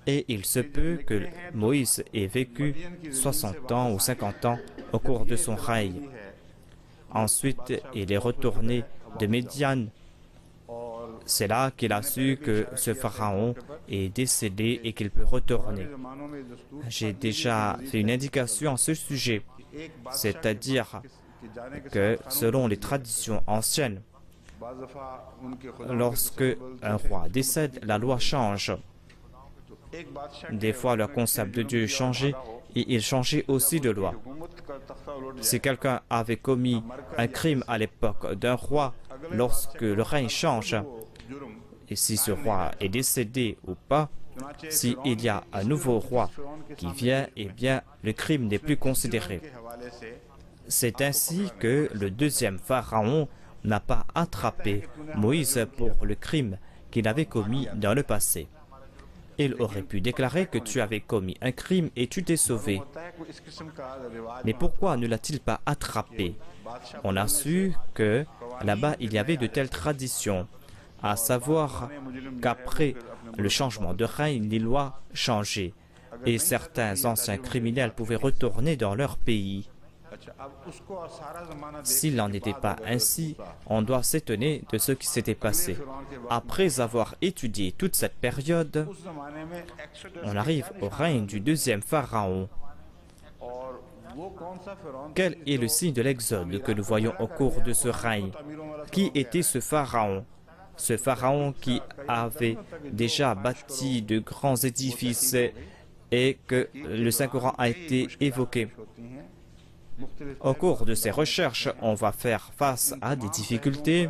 S1: Et il se peut que Moïse ait vécu 60 ans ou 50 ans au cours de son règne. Ensuite, il est retourné de Médian. C'est là qu'il a su que ce pharaon est décédé et qu'il peut retourner. J'ai déjà fait une indication à ce sujet, c'est-à-dire que selon les traditions anciennes, lorsque un roi décède, la loi change. Des fois, le concept de Dieu changeait et il changeait aussi de loi. Si quelqu'un avait commis un crime à l'époque d'un roi, lorsque le règne change, et si ce roi est décédé ou pas, s'il y a un nouveau roi qui vient, eh bien, le crime n'est plus considéré. C'est ainsi que le deuxième pharaon n'a pas attrapé Moïse pour le crime qu'il avait commis dans le passé. Il aurait pu déclarer que tu avais commis un crime et tu t'es sauvé. Mais pourquoi ne l'a-t-il pas attrapé? On a su que là-bas il y avait de telles traditions, à savoir qu'après le changement de règne, les lois changeaient et certains anciens criminels pouvaient retourner dans leur pays. S'il n'en était pas ainsi, on doit s'étonner de ce qui s'était passé. Après avoir étudié toute cette période, on arrive au règne du deuxième pharaon. Quel est le signe de l'exode que nous voyons au cours de ce règne? Qui était ce pharaon? Ce pharaon qui avait déjà bâti de grands édifices et que le Saint-Coran a été évoqué. Au cours de ces recherches, on va faire face à des difficultés.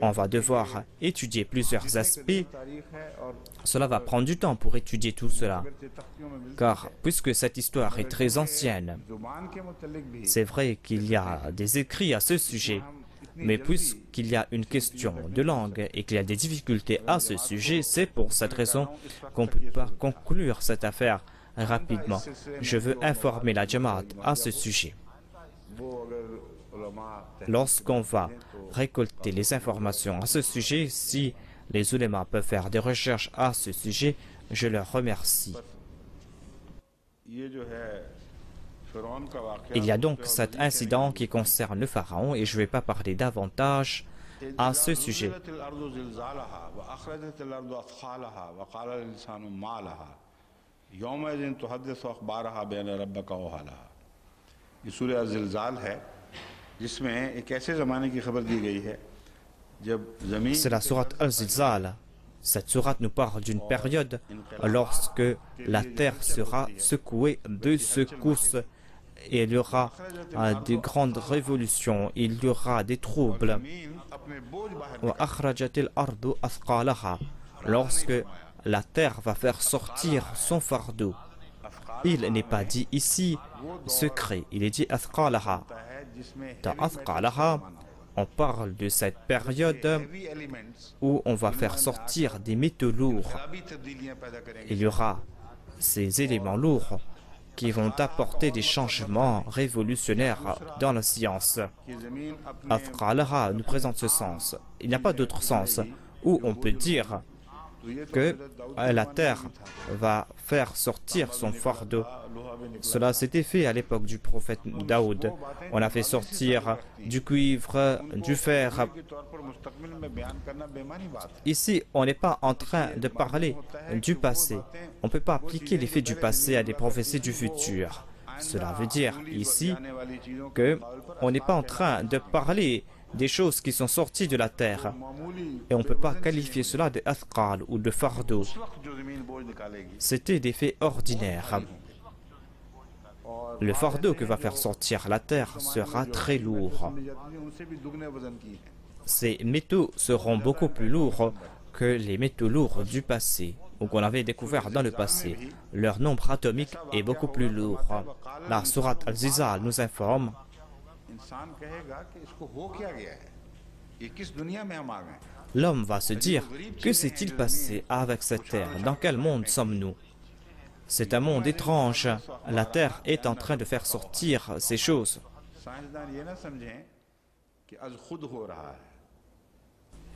S1: On va devoir étudier plusieurs aspects. Cela va prendre du temps pour étudier tout cela. Car puisque cette histoire est très ancienne, c'est vrai qu'il y a des écrits à ce sujet. Mais puisqu'il y a une question de langue et qu'il y a des difficultés à ce sujet, c'est pour cette raison qu'on ne peut pas conclure cette affaire rapidement. Je veux informer la Jamaat à ce sujet. Lorsqu'on va récolter les informations à ce sujet, si les ulémas peuvent faire des recherches à ce sujet, je leur remercie. Il y a donc cet incident qui concerne le pharaon et je ne vais pas parler davantage à ce sujet. C'est la sourate Al-Zilzal. Cette sourate nous parle d'une période lorsque la terre sera secouée de secousses et il y aura de grandes révolutions, il y aura des troubles. Lorsque la terre va faire sortir son fardeau. Il n'est pas dit ici secret, il est dit athqalaha. Dans athqalaha, on parle de cette période où on va faire sortir des métaux lourds. Il y aura ces éléments lourds qui vont apporter des changements révolutionnaires dans la science. Athqalaha nous présente ce sens. Il n'y a pas d'autre sens où on peut dire que la terre va faire sortir son fardeau. Cela s'était fait à l'époque du prophète Daoud. On a fait sortir du cuivre, du fer. Ici, on n'est pas en train de parler du passé. On ne peut pas appliquer les faits du passé à des prophéties du futur. Cela veut dire ici qu'on n'est pas en train de parler des choses qui sont sorties de la terre. Et on ne peut pas qualifier cela de athqal ou de fardeau. C'était des faits ordinaires. Le fardeau que va faire sortir la terre sera très lourd. Ces métaux seront beaucoup plus lourds que les métaux lourds du passé, ou qu'on avait découvert dans le passé. Leur nombre atomique est beaucoup plus lourd. La sourate Al-Zilzal nous informe l'homme va se dire, que s'est-il passé avec cette terre? Dans quel monde sommes-nous? C'est un monde étrange. La terre est en train de faire sortir ces choses.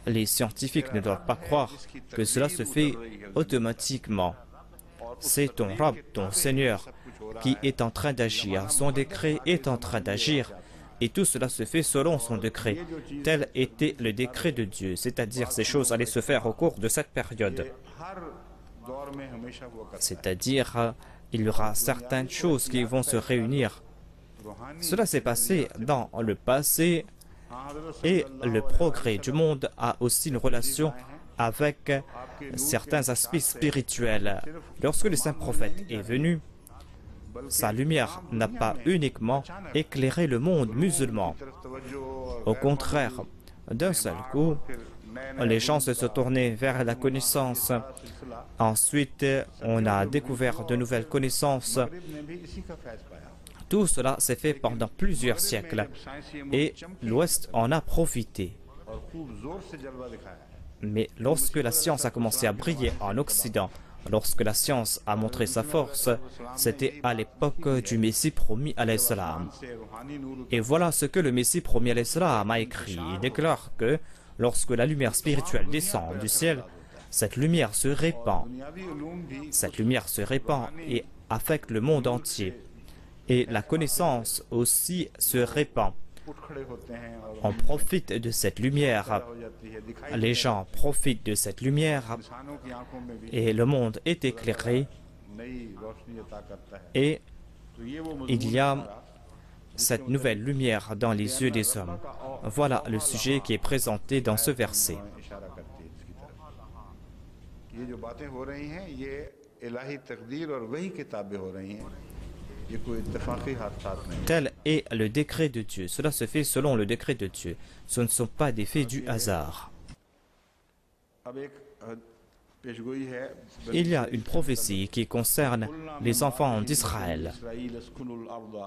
S1: Les scientifiques ne doivent pas croire que cela se fait automatiquement. C'est ton Rab, ton Seigneur, qui est en train d'agir. Son décret est en train d'agir. Et tout cela se fait selon son décret. Tel était le décret de Dieu. C'est-à-dire ces choses allaient se faire au cours de cette période. C'est-à-dire, il y aura certaines choses qui vont se réunir. Cela s'est passé dans le passé et le progrès du monde a aussi une relation avec certains aspects spirituels. Lorsque le saint prophète est venu, sa lumière n'a pas uniquement éclairé le monde musulman. Au contraire, d'un seul coup, les gens se sont tournés vers la connaissance. Ensuite, on a découvert de nouvelles connaissances. Tout cela s'est fait pendant plusieurs siècles et l'Ouest en a profité. Mais lorsque la science a commencé à briller en Occident, lorsque la science a montré sa force, c'était à l'époque du Messie promis alayhi salam. Et voilà ce que le Messie promis alayhi salam a écrit. Il déclare que lorsque la lumière spirituelle descend du ciel, cette lumière se répand. Cette lumière se répand et affecte le monde entier. Et la connaissance aussi se répand. On profite de cette lumière. Les gens profitent de cette lumière et le monde est éclairé. Et il y a cette nouvelle lumière dans les yeux des hommes. Voilà le sujet qui est présenté dans ce verset.
S2: इलाही तकदीर और वही किताबें हो रही हैं, ये कोई इत्तेफाकी हादसात नहीं।
S1: Tel est le décret de Dieu. Cela se fait selon le décret de Dieu. Ce ne sont pas des faits du hasard.
S2: अब एक पेशगोई है,
S1: Il y a une prophétie qui concerne les enfants d'Israël.
S2: Israel अस्कुनुल अर्दा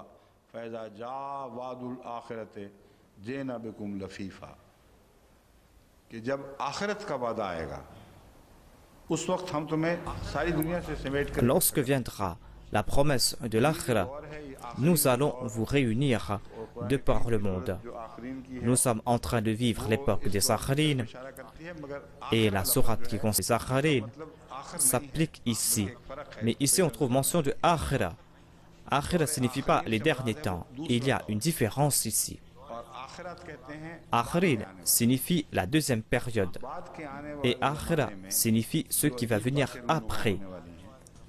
S2: फैज़ा जा वादुल आखिरत जेना बिकुम लफीफा, कि जब आखिरत का वादा आएगा उस वक्त हम तुम्हें सारी दुनिया से समेट कर,
S1: Lorsque viendra la promesse de l'Akhira, nous allons vous réunir de par le monde.
S2: जो आखरीन की है
S1: Nous sommes en train de vivre l'époque des Akhirin
S2: इशारा करती है, मगर
S1: et la sourate qui concerne les Akhirin
S2: मतलब आखिर
S1: s'applique ici. Mais ici on trouve mention de Akhira. Akhira signifie pas les derniers temps. Il y a une différence ici.
S2: और आखिरत कहते हैं
S1: Akhirin signifie la deuxième période
S2: बाद के आने
S1: et
S2: वाले
S1: Akhira signifie ce qui va venir après.
S2: वाली हैं।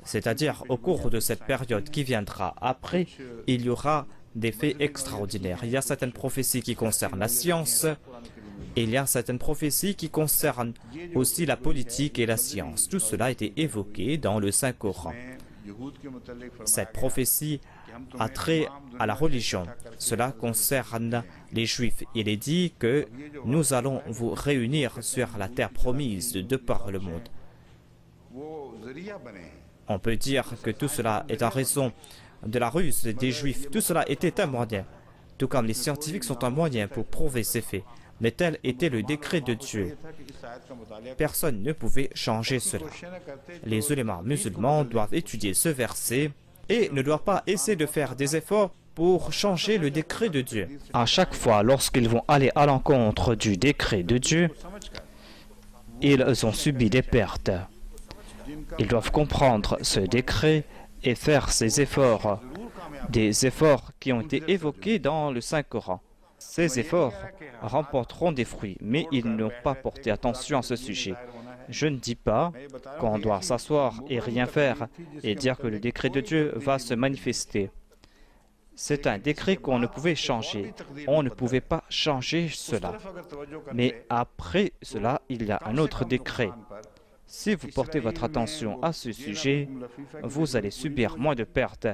S1: C'est-à-dire, au cours de cette période qui viendra après, il y aura des faits extraordinaires. Il y a certaines prophéties qui concernent la science, et il y a certaines prophéties qui concernent aussi la politique et la science. Tout cela a été évoqué dans le Saint-Coran.
S2: यहूद के मुतल्लिक फरमाया
S1: Cette prophétie a trait à la religion. Cela concerne les Juifs. Il est dit que nous allons vous réunir sur la terre promise de par le monde.
S2: वो जरिया बने हैं।
S1: On peut dire que tout cela est en raison de la ruse des Juifs. Tout cela était un moyen. Tout comme les scientifiques sont un moyen pour prouver ces faits. Mais tel était le décret de Dieu. Personne ne pouvait changer cela. Les ulémas musulmans doivent étudier ce verset et ne doivent pas essayer de faire des efforts pour changer le décret de Dieu. À chaque fois, lorsqu'ils vont aller à l'encontre du décret de Dieu, ils ont subi des pertes. Ils doivent comprendre ce décret et faire ces efforts, des efforts qui ont été évoqués dans le Saint-Coran. Ces efforts remporteront des fruits, mais ils n'ont pas porté attention à ce sujet. Je ne dis pas qu'on doit s'asseoir et rien faire et dire que le décret de Dieu va se manifester. C'est un décret qu'on ne pouvait changer. On ne pouvait pas changer cela. Mais après cela, il y a un autre décret. Si vous portez votre attention à ce sujet, vous allez subir moins de pertes.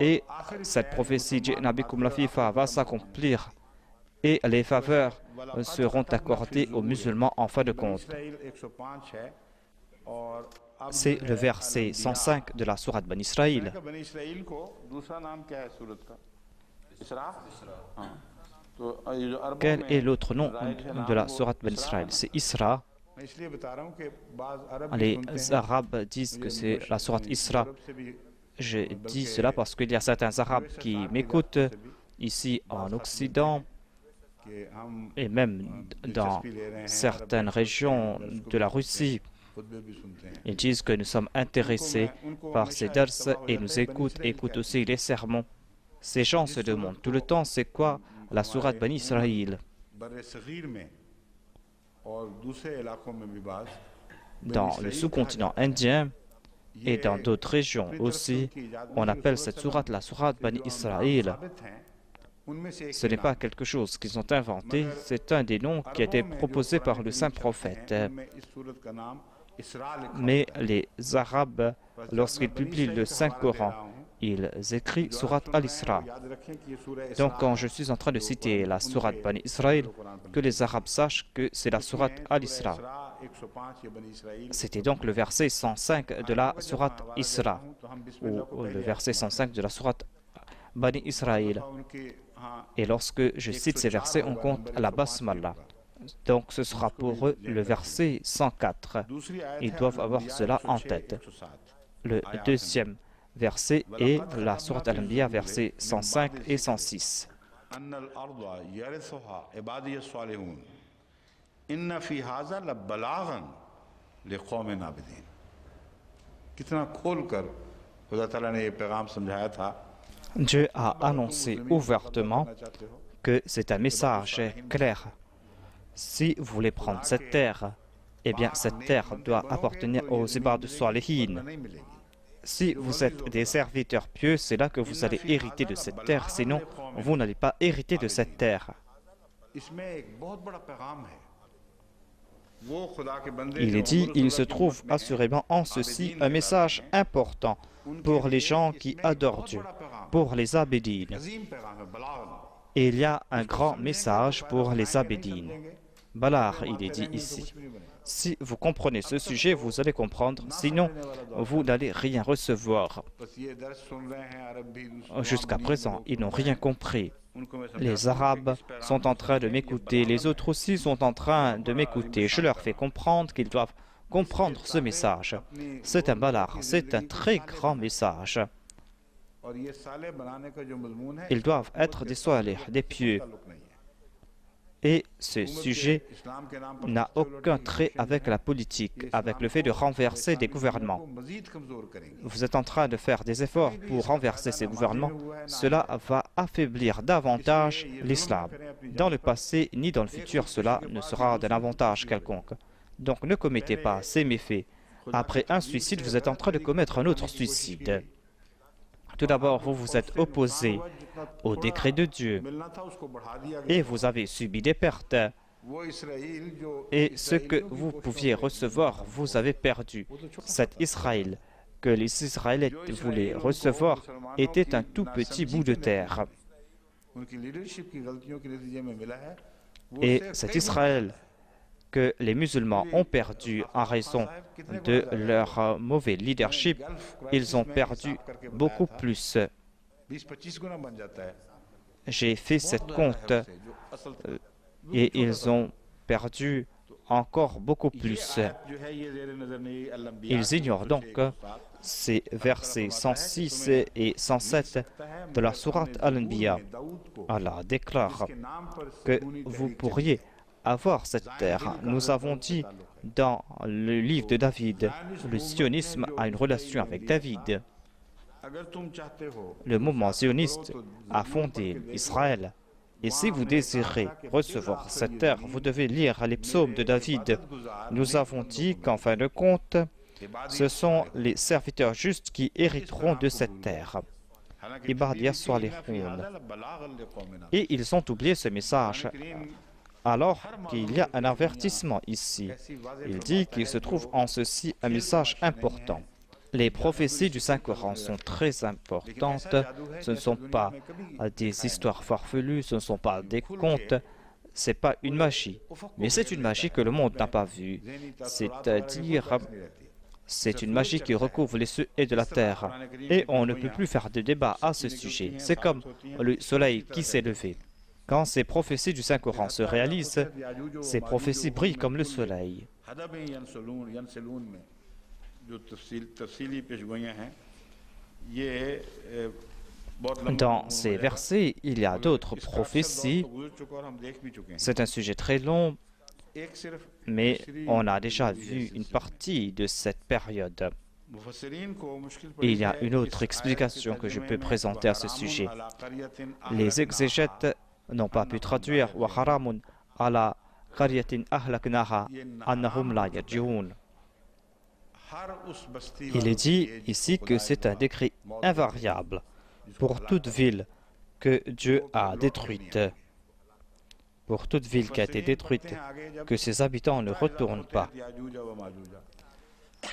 S1: Et cette prophétie Nabikum Lafifa va s'accomplir et les faveurs seront accordées aux musulmans en fin de compte. C'est le verset 105 de la sourate Bani Israël. Quel est l'autre nom de la sourate Bani Israël? C'est Isra. Les Arabes disent que c'est la sourate Isra. Je dis cela parce qu'il y a certains Arabes qui m'écoutent ici en Occident et même dans certaines régions de la Russie. Ils disent que nous sommes intéressés par ces dars et nous écoutent aussi les sermons. Ces gens se demandent tout le temps c'est quoi la sourate Bani Israël. Dans le sous-continent indien et dans d'autres régions aussi, on appelle cette sourate la sourate Bani Israël. Ce n'est pas quelque chose qu'ils ont inventé, c'est un des noms qui a été proposé par le saint prophète. Mais les Arabes, lorsqu'ils publient le Saint-Coran, ils écrivent sourate al-Isra. Donc quand je suis en train de citer la sourate Bani Israël, que les Arabes sachent que c'est la sourate al-Isra. C'était donc le verset 105 de la sourate Isra, ou le verset 105 de la sourate Bani Israël. Et lorsque je cite ces versets, on compte la basmala. Donc ce sera pour eux le verset 104. Ils doivent avoir cela en tête. Le deuxième verset est la sourate Al-Anbiya, versets 105 et 106. Dieu a annoncé ouvertement que c'est un message clair. Si vous voulez prendre cette terre, eh bien cette terre doit appartenir aux Ibad Salihin. Si vous êtes des serviteurs pieux, c'est là que vous allez hériter de cette terre, sinon vous n'allez pas hériter de cette terre. Il est dit, il se trouve assurément en ceci un message important pour les gens qui adorent Dieu, pour les abédines. Et il y a un grand message pour les abédines. Balar, il est dit ici. Si vous comprenez ce sujet, vous allez comprendre, sinon vous n'allez rien recevoir. Jusqu'à présent, ils n'ont rien compris. Les Arabes sont en train de m'écouter, les autres aussi sont en train de m'écouter. Je leur fais comprendre qu'ils doivent comprendre ce message. C'est un balar, c'est un très grand message. Ils doivent être des salih, des pieux. Et ce sujet n'a aucun trait avec la politique, avec le fait de renverser des gouvernements. Vous êtes en train de faire des efforts pour renverser ces gouvernements. Cela va affaiblir davantage l'islam. Dans le passé ni dans le futur, cela ne sera d'un avantage quelconque. Donc ne commettez pas ces méfaits. Après un suicide, vous êtes en train de commettre un autre suicide. Tout d'abord, vous vous êtes opposé au décret de Dieu et vous avez subi des pertes. Et ce que vous pouviez recevoir, vous avez perdu. Cet Israël que les Israélites voulaient recevoir était un tout petit bout de terre. Et cet Israël que les musulmans ont perdu en raison de leur mauvais leadership, ils ont perdu beaucoup plus. J'ai fait cette compte et ils ont perdu encore beaucoup plus. Ils ignorent donc ces versets 106 et 107 de la sourate Al-Anbiya. Allah déclare que vous pourriez avoir cette terre. Nous avons dit dans le livre de David, le sionisme a une relation avec David. Le mouvement sioniste a fondé Israël. Et si vous désirez recevoir cette terre, vous devez lire les psaumes de David. Nous avons dit qu'en fin de compte, ce sont les serviteurs justes qui hériteront de cette terre. Et ils ont oublié ce message. Alors qu'il y a un avertissement ici. Il dit qu'il se trouve en ceci un message important. Les prophéties du Saint-Coran sont très importantes. Ce ne sont pas des histoires farfelues, ce ne sont pas des contes. Ce n'est pas une magie. Mais c'est une magie que le monde n'a pas vue. C'est-à-dire, c'est une magie qui recouvre les cieux et de la terre. Et on ne peut plus faire de débat à ce sujet. C'est comme le soleil qui s'est levé. Quand ces prophéties du Saint-Coran se réalisent, ces prophéties brillent comme le soleil. Dans ces versets, il y a d'autres prophéties. C'est un sujet très long, mais on a déjà vu une partie de cette période. Et il y a une autre explication que je peux présenter à ce sujet. Les exégètes n'ont pas pu traduire « Wa haramun ala qaryatin ahlaknaha annahum la yarji'un ». Il est dit ici que c'est un décret invariable pour toute ville que Dieu a détruite. Pour toute ville qui a été détruite, que ses habitants ne retournent pas.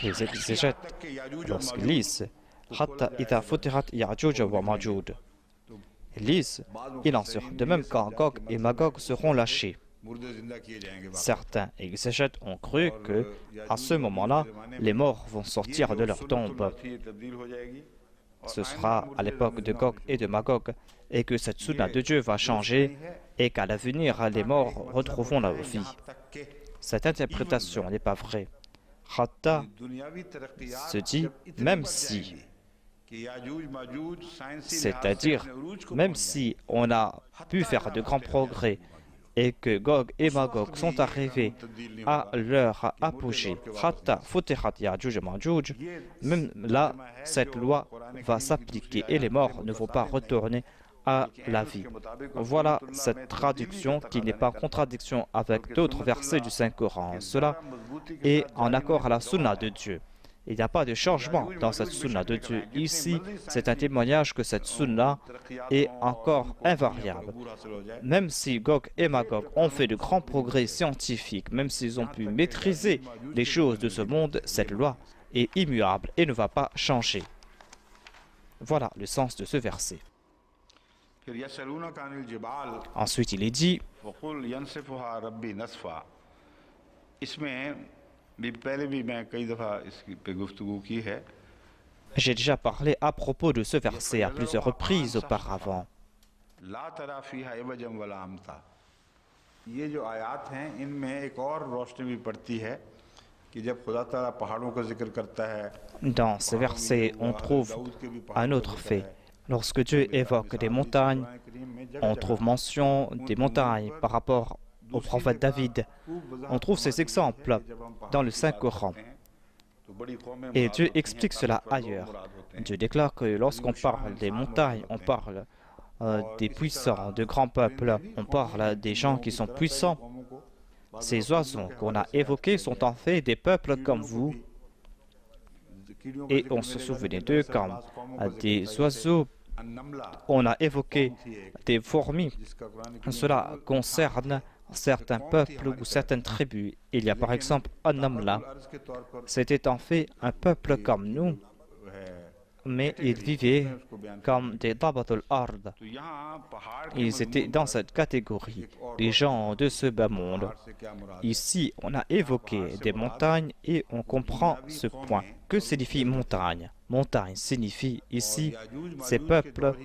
S1: Les exégètes, lorsqu'ils lisent « Hatta ita futihat Ya'juj wa Ma'juj », ils lisent « Il en sera de même quand Gog et Magog seront lâchés ». Certains exégètes ont cru que, à ce moment-là, les morts vont sortir de leur tombe. Ce sera à l'époque de Gog et de Magog, et que cette sunna de Dieu va changer, et qu'à l'avenir, les morts retrouveront la vie. Cette interprétation n'est pas vraie. Hatta se dit même si, c'est-à-dire même si on a pu faire de grands progrès et que Gog et Magog sont arrivés à leur apogée, Hatta futihat Ya'juj wa Ma'juj, même là, cette loi va s'appliquer et les morts ne vont pas retourner à la vie. Voilà cette traduction qui n'est pas en contradiction avec d'autres versets du Saint-Coran. Cela est en accord à la sunna de Dieu. Il n'y a pas de changement dans cette sunna de Dieu. Ici, c'est un témoignage que cette sunna est encore invariable. Même si Gog et Magog ont fait de grands progrès scientifiques, même s'ils ont pu maîtriser les choses de ce monde, cette loi est immuable et ne va pas changer. Voilà le sens de ce verset. Ensuite, il est dit, j'ai déjà parlé à propos de ce verset à plusieurs reprises auparavant. Dans ces versets, on trouve un autre fait. Lorsque Dieu évoque des montagnes, on trouve mention des montagnes par rapport au prophète David. On trouve ces exemples dans le Saint-Coran. Et Dieu explique cela ailleurs. Dieu déclare que lorsqu'on parle des montagnes, on parle des puissants, de grands peuples, on parle des gens qui sont puissants. Ces oiseaux qu'on a évoqués sont en fait des peuples comme vous. Et on se souvenait d'eux comme des oiseaux. On a évoqué des fourmis. Cela concerne certains peuples ou certaines tribus. Il y a par exemple An-Namla. C'était en fait un peuple comme nous, mais ils vivaient comme des Dabatul Ard. Ils étaient dans cette catégorie, les gens de ce bas monde. Ici, on a évoqué des montagnes et on comprend ce point. Que signifie montagne? Montagne signifie ici ces peuples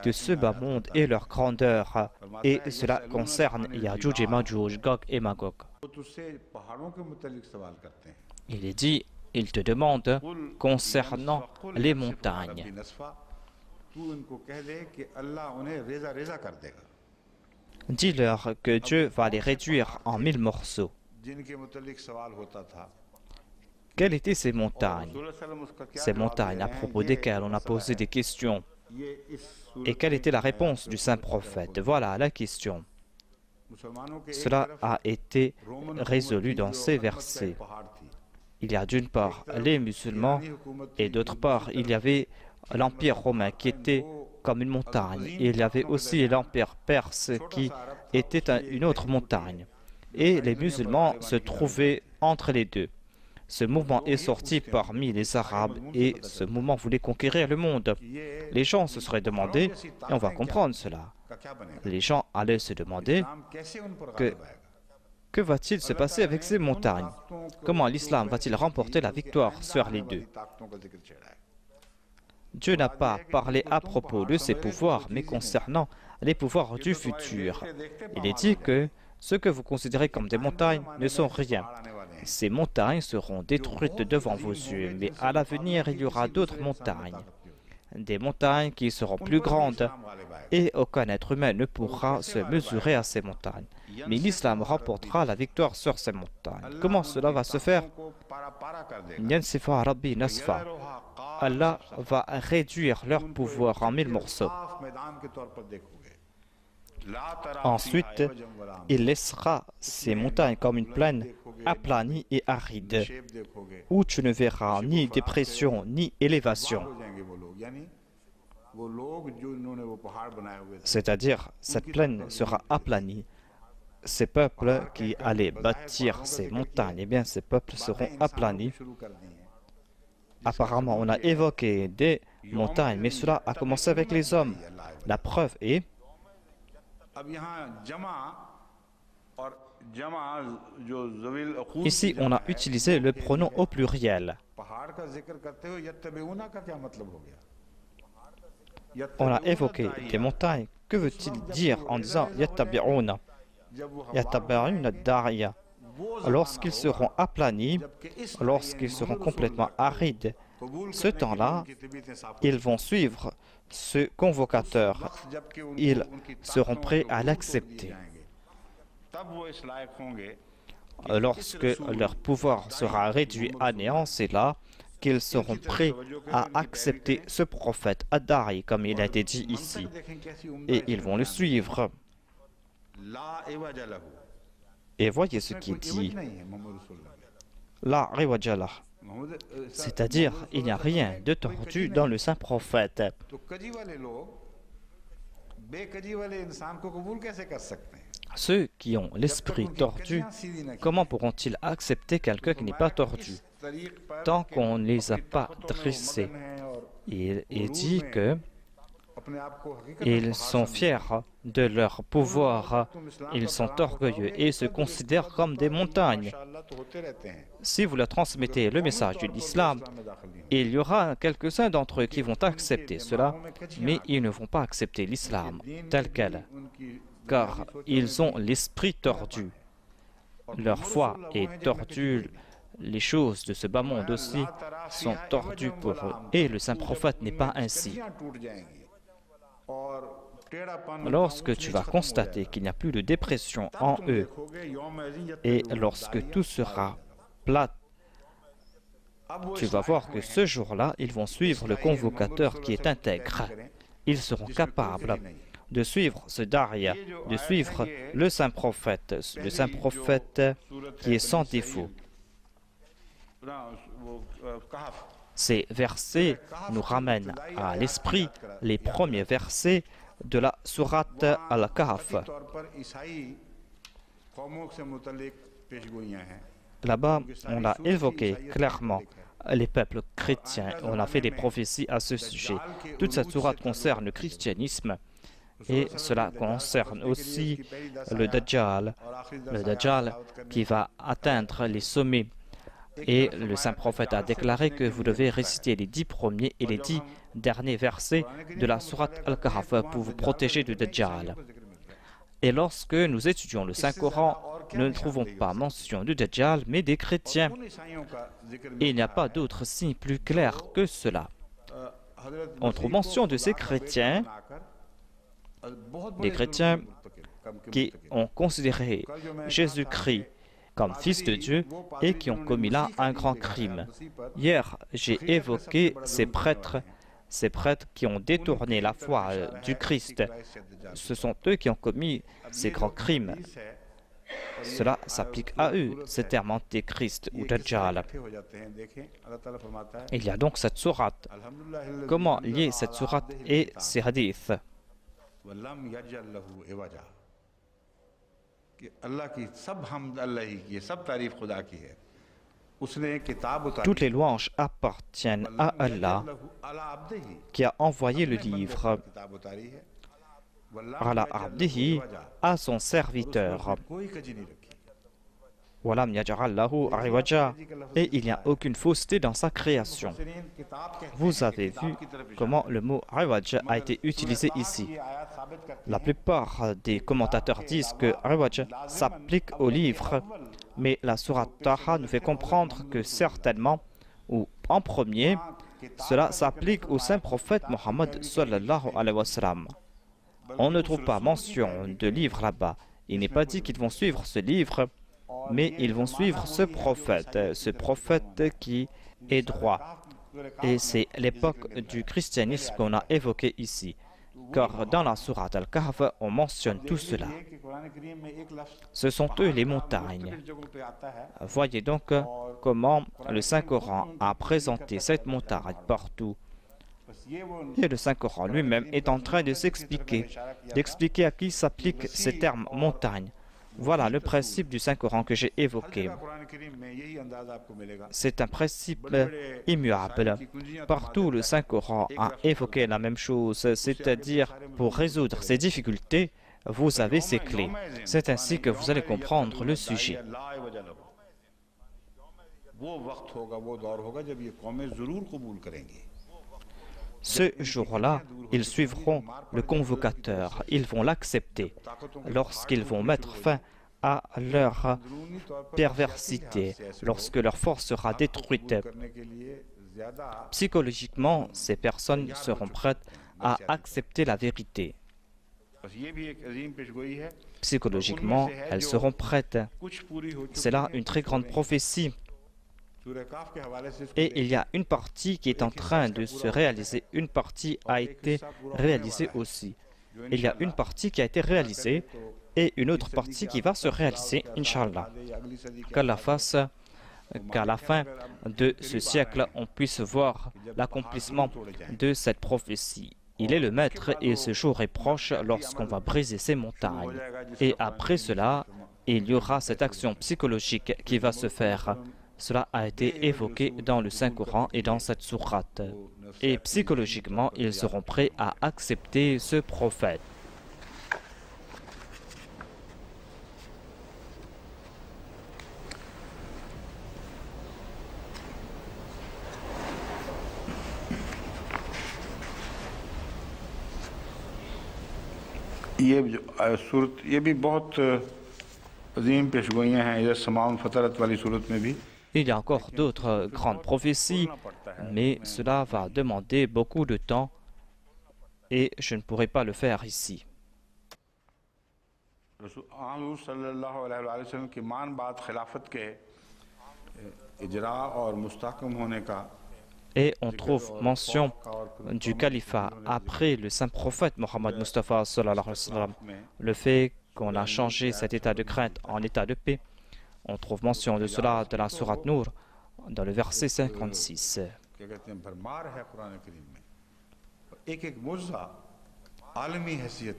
S1: de ce bas monde et leur grandeur. Et cela concerne Ya'juj et Ma'juj, Gog et Magog. Il est dit, il te demande concernant les montagnes. Dis-leur que Dieu va les réduire en 1000 morceaux. Quelles étaient ces montagnes? Ces montagnes à propos desquelles on a posé des questions. Et quelle était la réponse du saint prophète? Voilà la question. Cela a été résolu dans ces versets. Il y a d'une part les musulmans et d'autre part il y avait l'Empire romain qui était comme une montagne. Et il y avait aussi l'Empire perse qui était une autre montagne. Et les musulmans se trouvaient entre les deux. Ce mouvement est sorti parmi les Arabes et ce mouvement voulait conquérir le monde. Les gens se seraient demandé, et on va comprendre cela, les gens allaient se demander que va-t-il se passer avec ces montagnes? Comment l'islam va-t-il remporter la victoire sur les deux? Dieu n'a pas parlé à propos de ses pouvoirs, mais concernant les pouvoirs du futur. Il est dit que ce que vous considérez comme des montagnes ne sont rien. Ces montagnes seront détruites devant vos yeux, mais à l'avenir, il y aura d'autres montagnes. Des montagnes qui seront plus grandes et aucun être humain ne pourra se mesurer à ces montagnes. Mais l'islam remportera la victoire sur ces montagnes. Comment cela va se faire? Yansifa Rabbi Nasfa. Allah va réduire leur pouvoir en 1000 morceaux. Ensuite, il laissera ces montagnes comme une plaine aplanie et aride, où tu ne verras ni dépression ni élévation. C'est-à-dire, cette plaine sera aplanie. Ces peuples qui allaient bâtir ces montagnes, eh bien, ces peuples seront aplanis. Apparemment, on a évoqué des montagnes, mais cela a commencé avec les hommes. La preuve est ici, on a utilisé le pronom au pluriel. On a évoqué des montagnes. Que veut-il dire en disant yattabi'una? Yattabi'una dariya. Lorsqu'ils seront aplanis, lorsqu'ils seront complètement arides, ce temps-là, ils vont suivre ce convocateur. Ils seront prêts à l'accepter. Lorsque leur pouvoir sera réduit à néant, c'est là qu'ils seront prêts à accepter ce prophète, Adari, comme il a été dit ici. Et ils vont le suivre. Et voyez ce qu'il dit. La riwajalah. C'est-à-dire, il n'y a rien de tordu dans le saint prophète. Ceux qui ont l'esprit tordu, comment pourront-ils accepter quelqu'un qui n'est pas tordu tant qu'on ne les a pas dressés? Il dit que ils sont fiers de leur pouvoir, ils sont orgueilleux et se considèrent comme des montagnes. Si vous leur transmettez le message de l'islam, il y aura quelques-uns d'entre eux qui vont accepter cela, mais ils ne vont pas accepter l'islam tel quel, car ils ont l'esprit tordu. Leur foi est tordue, les choses de ce bas monde aussi sont tordues pour eux, et le saint prophète n'est pas ainsi. Lorsque tu vas constater qu'il n'y a plus de dépression en eux, et lorsque tout sera plat, tu vas voir que ce jour-là, ils vont suivre le convocateur qui est intègre. Ils seront capables de suivre ce daria, de suivre le saint prophète qui est sans défaut. Ces versets nous ramènent à l'esprit les premiers versets de la sourate Al-Kahf. Là-bas, on a évoqué clairement les peuples chrétiens. On a fait des prophéties à ce sujet. Toute cette sourate concerne le christianisme et cela concerne aussi le Dajjal qui va atteindre les sommets. Et le saint prophète a déclaré que vous devez réciter les 10 premiers et les 10 derniers versets de la sourate Al-Kahf pour vous protéger du Dajjal. Et lorsque nous étudions le Saint-Coran, nous ne trouvons pas mention du Dajjal, mais des chrétiens. Et il n'y a pas d'autre signe plus clair que cela. On trouve mention de ces chrétiens, des chrétiens qui ont considéré Jésus-Christ comme fils de Dieu et qui ont commis là un grand crime. Hier, j'ai évoqué ces prêtres qui ont détourné la foi du Christ. Ce sont eux qui ont commis ces grands crimes. Cela s'applique à eux, ces termes antéchrist ou Dajjal. Il y a donc cette sourate. Comment lier cette sourate et ces hadiths? Toutes les louanges appartiennent à Allah qui a envoyé le livre ala abdihi, à son serviteur. Et il n'y a aucune fausseté dans sa création. Vous avez vu comment le mot Iwaj a été utilisé ici. La plupart des commentateurs disent que Iwaj s'applique au livre, mais la sourate Taha nous fait comprendre que certainement, ou en premier, cela s'applique au saint prophète Mohammed sallallahu alayhi wa sallam. On ne trouve pas mention de livre là-bas. Il n'est pas dit qu'ils vont suivre ce livre, mais ils vont suivre ce prophète qui est droit. Et c'est l'époque du christianisme qu'on a évoqué ici. Car dans la sourate Al-Kahf, on mentionne tout cela. Ce sont eux les montagnes. Voyez donc comment le Saint-Coran a présenté cette montagne partout. Et le Saint-Coran lui-même est en train de s'expliquer, d'expliquer à qui s'appliquent ces termes montagne. Voilà le principe du Saint-Coran que j'ai évoqué. C'est un principe immuable. Partout, le Saint-Coran a évoqué la même chose, c'est-à-dire pour résoudre ces difficultés, vous avez ces clés. C'est ainsi que vous allez comprendre le sujet. Ce jour-là, ils suivront le convocateur, ils vont l'accepter lorsqu'ils vont mettre fin à leur perversité, lorsque leur force sera détruite. Psychologiquement, ces personnes seront prêtes à accepter la vérité. Psychologiquement, elles seront prêtes. C'est là une très grande prophétie. Et il y a une partie qui est en train de se réaliser, une partie a été réalisée aussi. Il y a une partie qui a été réalisée et une autre partie qui va se réaliser, Inch'Allah. Qu'Allah fasse qu'à la fin de ce siècle, on puisse voir l'accomplissement de cette prophétie. Il est le maître et ce jour est proche lorsqu'on va briser ces montagnes. Et après cela, il y aura cette action psychologique qui va se faire. Cela a été évoqué dans le Saint-Coran et dans cette sourate. Et psychologiquement, ils seront prêts à accepter ce prophète.
S2: ये भी बहुत अजीम पेशगोइयाँ हैं इधर समाउन फतरत वाली सूरत में भी
S1: Il y a encore d'autres grandes prophéties, mais cela va demander beaucoup de temps et je ne pourrai pas le faire ici.
S2: हुज़ूर सल्लल्लाहु अलैहि वसल्लम की मान बात खिलाफत के इजरा और मुस्तहकम होने का
S1: Et on trouve mention du califat après le saint prophète Mohammed Mustafa sallallahu alayhi wa sallam. Le fait qu'on a changé cet état de crainte en état de paix. On trouve mention de cela dans la sourate Nour, dans le verset 56.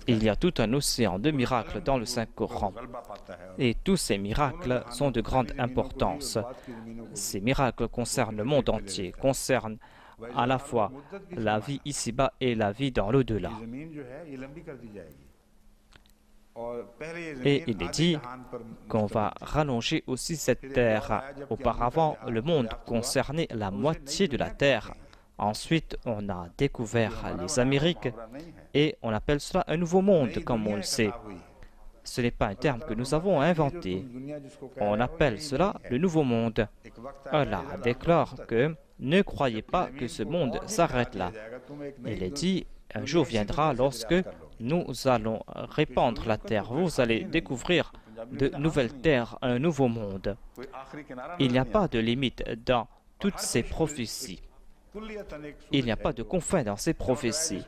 S1: Il y a tout un océan de miracles dans le Saint-Coran. Et tous ces miracles sont de grande importance. Ces miracles concernent le monde entier, concernent à la fois la vie ici-bas et la vie dans l'au-delà. Et il est dit qu'on va rallonger aussi cette terre. Auparavant, le monde concernait la moitié de la terre. Ensuite, on a découvert les Amériques et on appelle cela un nouveau monde, comme on le sait. Ce n'est pas un terme que nous avons inventé. On appelle cela le nouveau monde. Allah déclare que ne croyez pas que ce monde s'arrête là. Il est dit, un jour viendra lorsque nous allons répandre la terre. Vous allez découvrir de nouvelles terres, un nouveau monde. Il n'y a pas de limite dans toutes ces prophéties. Il n'y a pas de confins dans ces prophéties.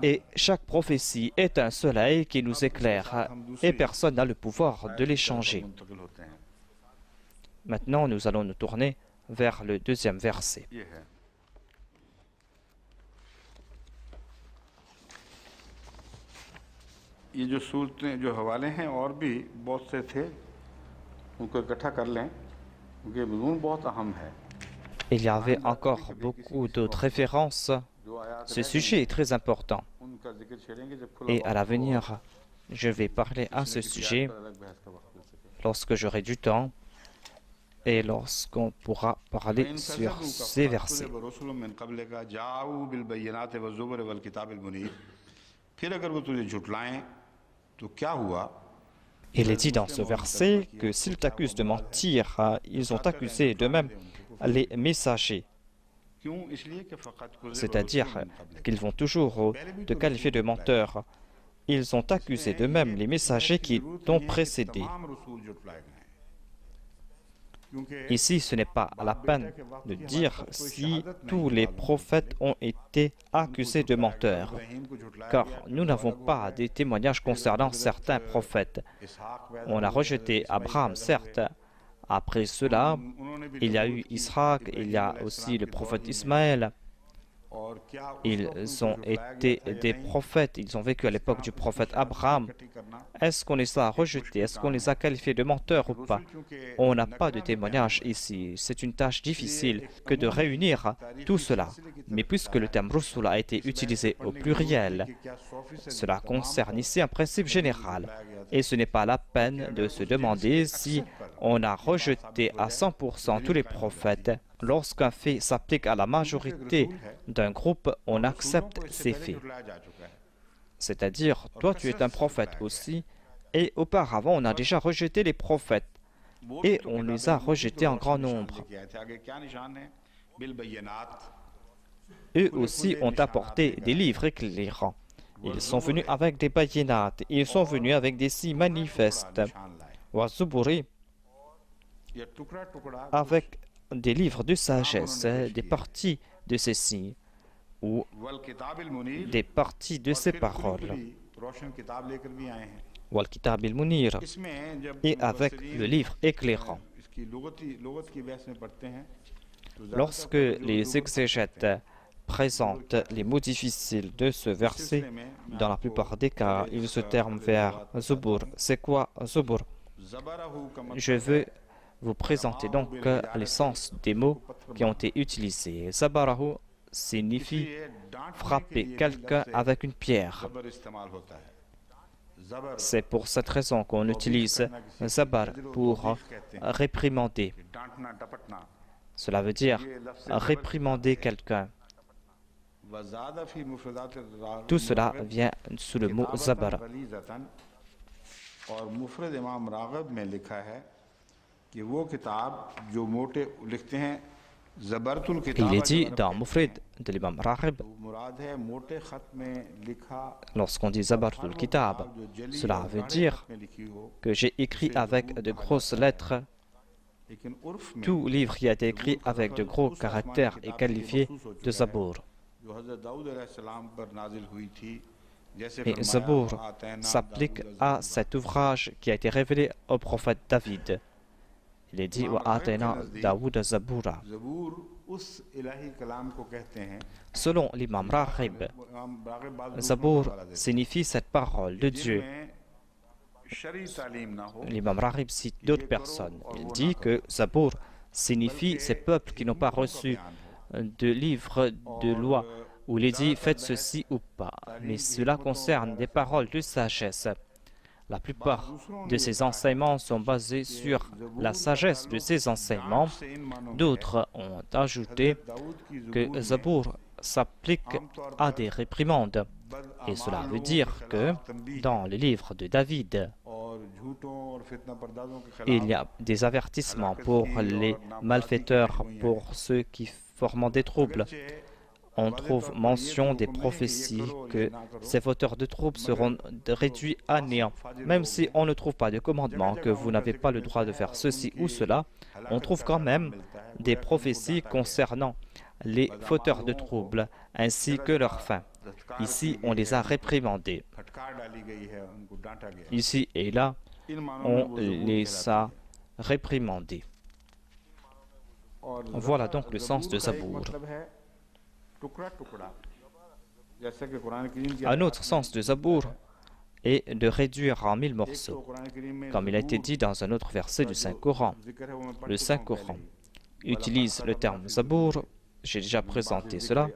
S1: Et chaque prophétie est un soleil qui nous éclaire et personne n'a le pouvoir de les changer. Maintenant, nous allons nous tourner vers le deuxième verset.
S2: ये जो सूरतें जो हवाले हैं और भी बहुत से थे उनको इकट्ठा कर लें क्योंकि मज़मून बहुत अहम है.
S1: Il y avait encore beaucoup d'autres références. Ce sujet est très important. Et à l'avenir, je vais parler à ce sujet lorsque j'aurai du temps et lorsqu'on pourra parler sur ces versets. Il est dit dans ce verset que s'ils t'accusent de mentir, ils ont accusé d'eux-mêmes les messagers. C'est-à-dire qu'ils vont toujours te qualifier de menteurs. Ils ont accusé d'eux-mêmes les messagers qui t'ont précédé. Ici, ce n'est pas la peine de dire si tous les prophètes ont été accusés de menteurs, car nous n'avons pas des témoignages concernant certains prophètes. On a rejeté Abraham, certes. Après cela, il y a eu Israël, il y a aussi le prophète Ismaël. Ils ont été des prophètes, ils ont vécu à l'époque du prophète Abraham. Est-ce qu'on les a rejetés? Est-ce qu'on les a qualifiés de menteurs ou pas? On n'a pas de témoignage ici. C'est une tâche difficile que de réunir tout cela. Mais puisque le terme Rusul a été utilisé au pluriel, cela concerne ici un principe général. Et ce n'est pas la peine de se demander si on a rejeté à 100% tous les prophètes. Lorsqu'un fait s'applique à la majorité d'un groupe, on accepte ces faits. C'est-à-dire, toi tu es un prophète aussi, et auparavant on a déjà rejeté les prophètes, et on les a rejetés en grand nombre. Eux aussi ont apporté des livres éclairants. Ils sont venus avec des bayinat, ils sont venus avec des signes manifestes. Wazuburi, avec des livres de sagesse, des parties de ces signes, ou des parties de ces paroles. Wal Kitab al-Munir, et avec le livre éclairant. Lorsque les exégètes présentent les mots difficiles de ce verset, dans la plupart des cas, ils se terment vers Zubur. C'est quoi Zubur? Je veux vous présenter donc l'essence des mots qui ont été utilisés. Zabarahu signifie frapper quelqu'un avec une pierre. C'est pour cette raison qu'on utilise zabar pour réprimander. Cela veut dire réprimander quelqu'un. Tout cela vient sous le mot zabar. Il est dit dans Mufrid de l'imam Raghib, lorsqu'on dit Zabartul Kitab, cela veut dire que j'ai écrit avec de grosses lettres. Tout livre qui a été écrit avec de gros caractères est qualifié de Zabour. Et Zabour s'applique à cet ouvrage qui a été révélé au prophète David. Il est dit Wa'atayna Daoud Zaboura. Selon l'imam Raghib, Zabour signifie cette parole de Dieu. L'imam Raghib cite d'autres personnes. Il dit que Zabour signifie ces peuples qui n'ont pas reçu de livre de loi où il est dit faites ceci ou pas. Mais cela concerne des paroles de sagesse. La plupart de ces enseignements sont basés sur la sagesse de ces enseignements. D'autres ont ajouté que Zabour s'applique à des réprimandes. Et cela veut dire que dans le livre de David, il y a des avertissements pour les malfaiteurs, pour ceux qui forment des troubles. On trouve mention des prophéties que ces fauteurs de troubles seront réduits à néant. Même si on ne trouve pas de commandement, que vous n'avez pas le droit de faire ceci ou cela, on trouve quand même des prophéties concernant les fauteurs de troubles ainsi que leur fin. Ici, on les a réprimandés. Ici et là, on les a réprimandés. Voilà donc le sens de Zabour. Un autre sens de Zabour est de réduire en 1000 morceaux, comme il a été dit dans un autre verset du Saint-Coran. Le Saint-Coran utilise le terme Zabour, j'ai déjà présenté cela.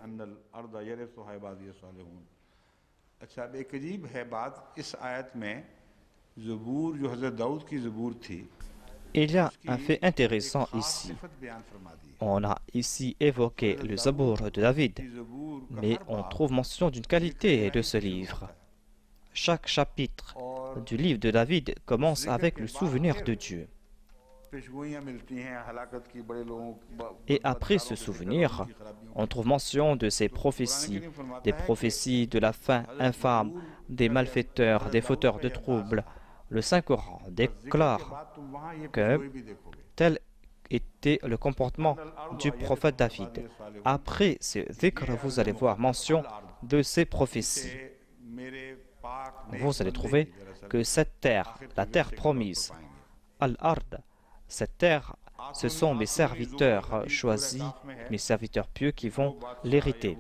S1: Il y a un fait intéressant ici. On a ici évoqué le Zabour de David, mais on trouve mention d'une qualité de ce livre. Chaque chapitre du livre de David commence avec le souvenir de Dieu. Et après ce souvenir, on trouve mention de ces prophéties, des prophéties de la fin infâme, des malfaiteurs, des fauteurs de troubles. Le Saint-Coran déclare que tel était le comportement du prophète David. Après ce dhikr, vous allez voir mention de ces prophéties. Vous allez trouver que cette terre, la terre promise, Al-Ard, cette terre, ce sont mes serviteurs choisis, mes serviteurs pieux qui vont l'hériter.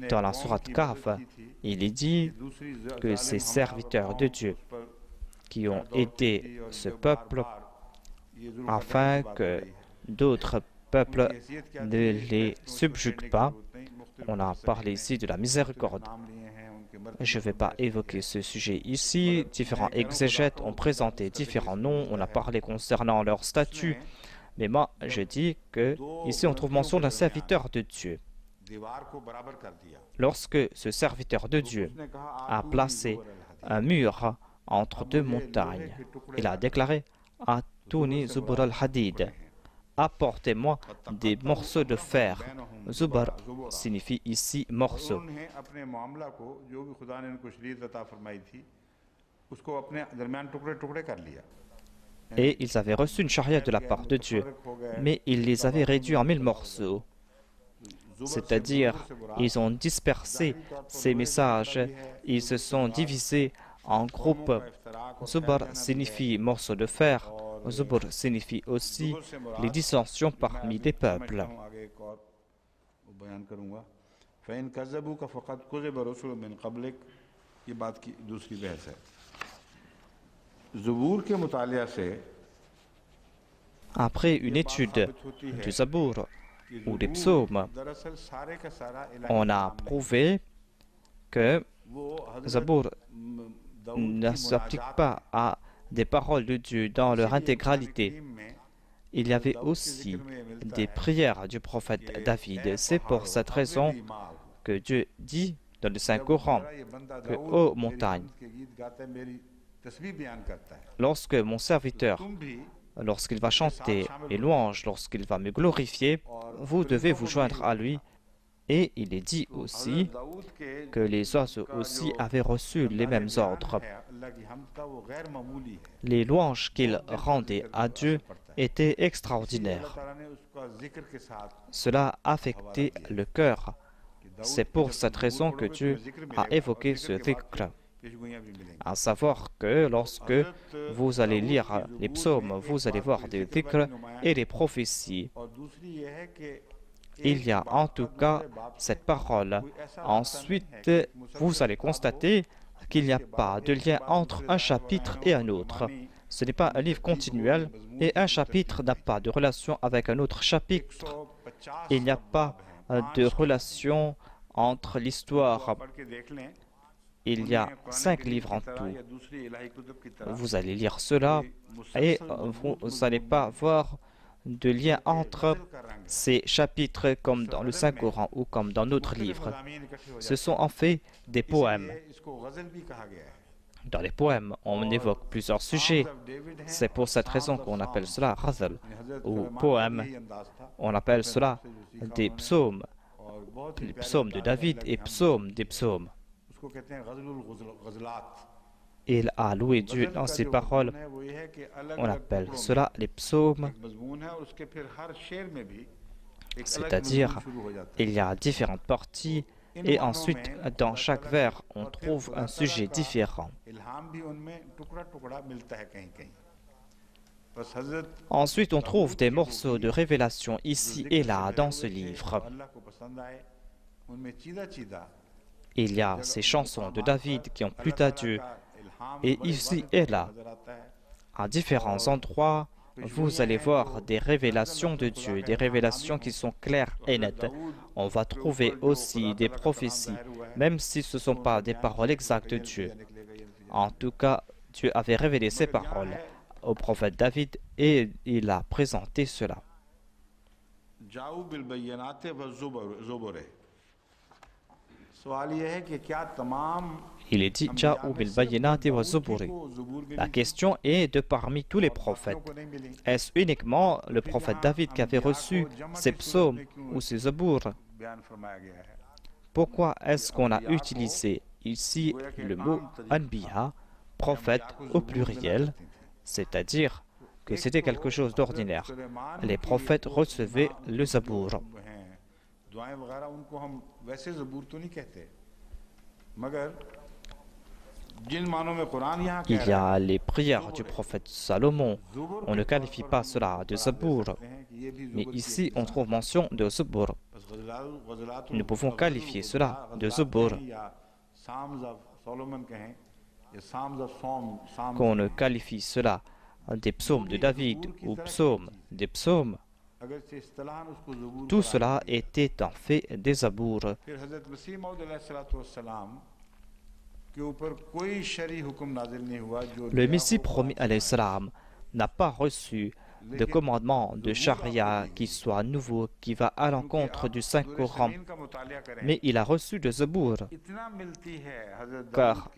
S1: Dans la sourate Kahf, il est dit que ces serviteurs de Dieu qui ont aidé ce peuple afin que d'autres peuples ne les subjuguent pas. On a parlé ici de la miséricorde. Je ne vais pas évoquer ce sujet ici. Différents exégètes ont présenté différents noms. On a parlé concernant leur statut. Mais moi, je dis que ici on trouve mention d'un serviteur de Dieu. Lorsque ce serviteur de Dieu a placé un mur entre deux montagnes, il a déclaré « Atouni Zubur al-Hadid » apportez-moi des morceaux de fer. Zubar signifie ici morceau. Et ils avaient reçu une charia de la part de Dieu, mais ils les avaient réduits en 1000 morceaux. C'est-à-dire, ils ont dispersé ces messages, ils se sont divisés En groupe, Zubar signifie morceau de fer. Zubur signifie aussi les dissensions parmi les peuples. Après une étude du Zabour ou des psaumes, on a prouvé que Zabour ne s'applique pas à des paroles de Dieu dans leur intégralité. Il y avait aussi des prières du prophète David. C'est pour cette raison que Dieu dit dans le Saint-Coran que, ô montagne, lorsque mon serviteur, lorsqu'il va chanter les louanges, lorsqu'il va me glorifier, vous devez vous joindre à lui. Et il est dit aussi que les oiseaux aussi avaient reçu les mêmes ordres. Les louanges qu'il rendait à Dieu étaient extraordinaires. Cela affectait le cœur. C'est pour cette raison que Dieu a évoqué ce dhikr. À savoir que lorsque vous allez lire les psaumes, vous allez voir des dhikr et des prophéties. Il y a en tout cas cette parole. Ensuite, vous allez constater qu'il n'y a pas de lien entre un chapitre et un autre. Ce n'est pas un livre continuel et un chapitre n'a pas de relation avec un autre chapitre. Il n'y a pas de relation entre l'histoire. Il y a 5 livres en tout. Vous allez lire cela et vous n'allez pas voir de lien entre ces chapitres comme dans le Saint-Coran ou comme dans d'autres livres. Ce sont en fait des poèmes. Dans les poèmes, on évoque plusieurs sujets. C'est pour cette raison qu'on appelle cela ghazal ou poème. On appelle cela des psaumes. Les psaumes de David et psaumes des psaumes. Il a loué Dieu dans ses paroles. On appelle cela les psaumes. C'est-à-dire, il y a différentes parties et ensuite, dans chaque vers, on trouve un sujet différent. Ensuite, on trouve des morceaux de révélation ici et là dans ce livre. Il y a ces chansons de David qui ont plu à Dieu. Et ici et là, à différents endroits, vous allez voir des révélations de Dieu, des révélations qui sont claires et nettes. On va trouver aussi des prophéties, même si ce ne sont pas des paroles exactes de Dieu. En tout cas, Dieu avait révélé ses paroles au prophète David et il a présenté cela. Il est dit Ja'u bil bayyinati wa zuburi. La question est de parmi tous les prophètes. Est-ce uniquement le prophète David qui avait reçu ces psaumes ou ces zabours? Pourquoi est-ce qu'on a utilisé ici le mot anbiya, prophète au pluriel, c'est-à-dire que c'était quelque chose d'ordinaire? Les prophètes recevaient le zabour. Il y a les prières du prophète Salomon. On ne qualifie pas cela de zabour. Mais ici, on trouve mention de zabour. Nous pouvons qualifier cela de zabour. Qu'on ne qualifie cela des psaumes de David ou psaumes des psaumes. Tout cela était en fait des zabours. Le Messie promis alayhi salam n'a pas reçu de commandement de charia qui soit nouveau, qui va à l'encontre du Saint-Coran, mais il a reçu de zabour. Car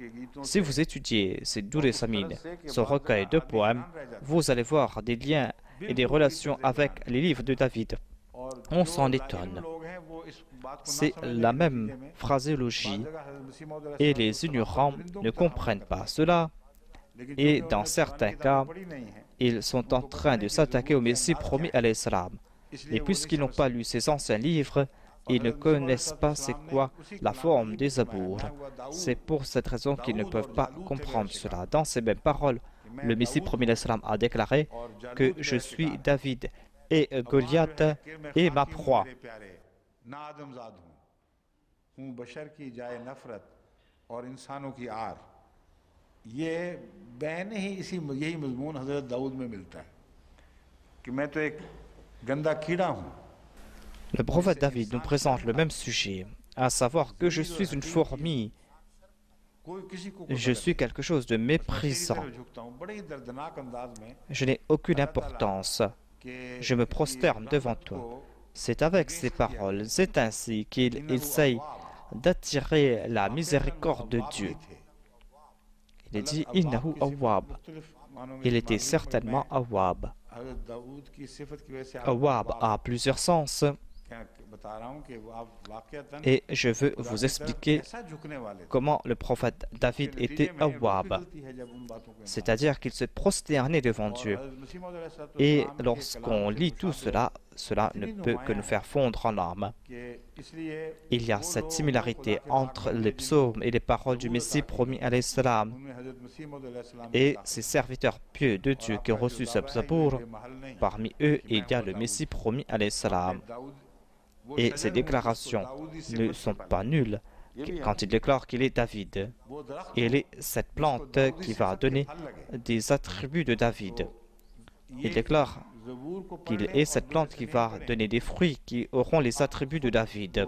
S1: si vous étudiez ces Dur Samin, ce recueil de poèmes, vous allez voir des liens et des relations avec les livres de David. On s'en étonne. C'est la même phraséologie et les ignorants ne comprennent pas cela. Et dans certains cas, ils sont en train de s'attaquer au Messie promis alayhi salam. Et puisqu'ils n'ont pas lu ces anciens livres, ils ne connaissent pas c'est quoi la forme des Zabour. C'est pour cette raison qu'ils ne peuvent pas comprendre cela. Dans ces mêmes paroles, le Messie premier l'Islam a déclaré que je suis David et Goliath est ma proie. Le prophète David nous présente le même sujet, à savoir que je suis une fourmi. Je suis quelque chose de méprisant. Je n'ai aucune importance. Je me prosterne devant toi. C'est avec ces paroles, c'est ainsi qu'il essaye d'attirer la miséricorde de Dieu. Il est dit « Innahu awwab ». Il était certainement awwab. Awwab a plusieurs sens. Et je veux vous expliquer comment le prophète David était awwab, c'est-à-dire qu'il se prosternait devant Dieu. Et lorsqu'on lit tout cela, cela ne peut que nous faire fondre en larmes. Il y a cette similarité entre les psaumes et les paroles du Messie promis alayhi salam et ces serviteurs pieux de Dieu qui ont reçu ce Zabour. Parmi eux, il y a le Messie promis alayhi salam. Et ces déclarations ne sont pas nulles quand il déclare qu'il est David. Il est cette plante qui va donner des attributs de David. Il déclare qu'il est cette plante qui va donner des fruits qui auront les attributs de David.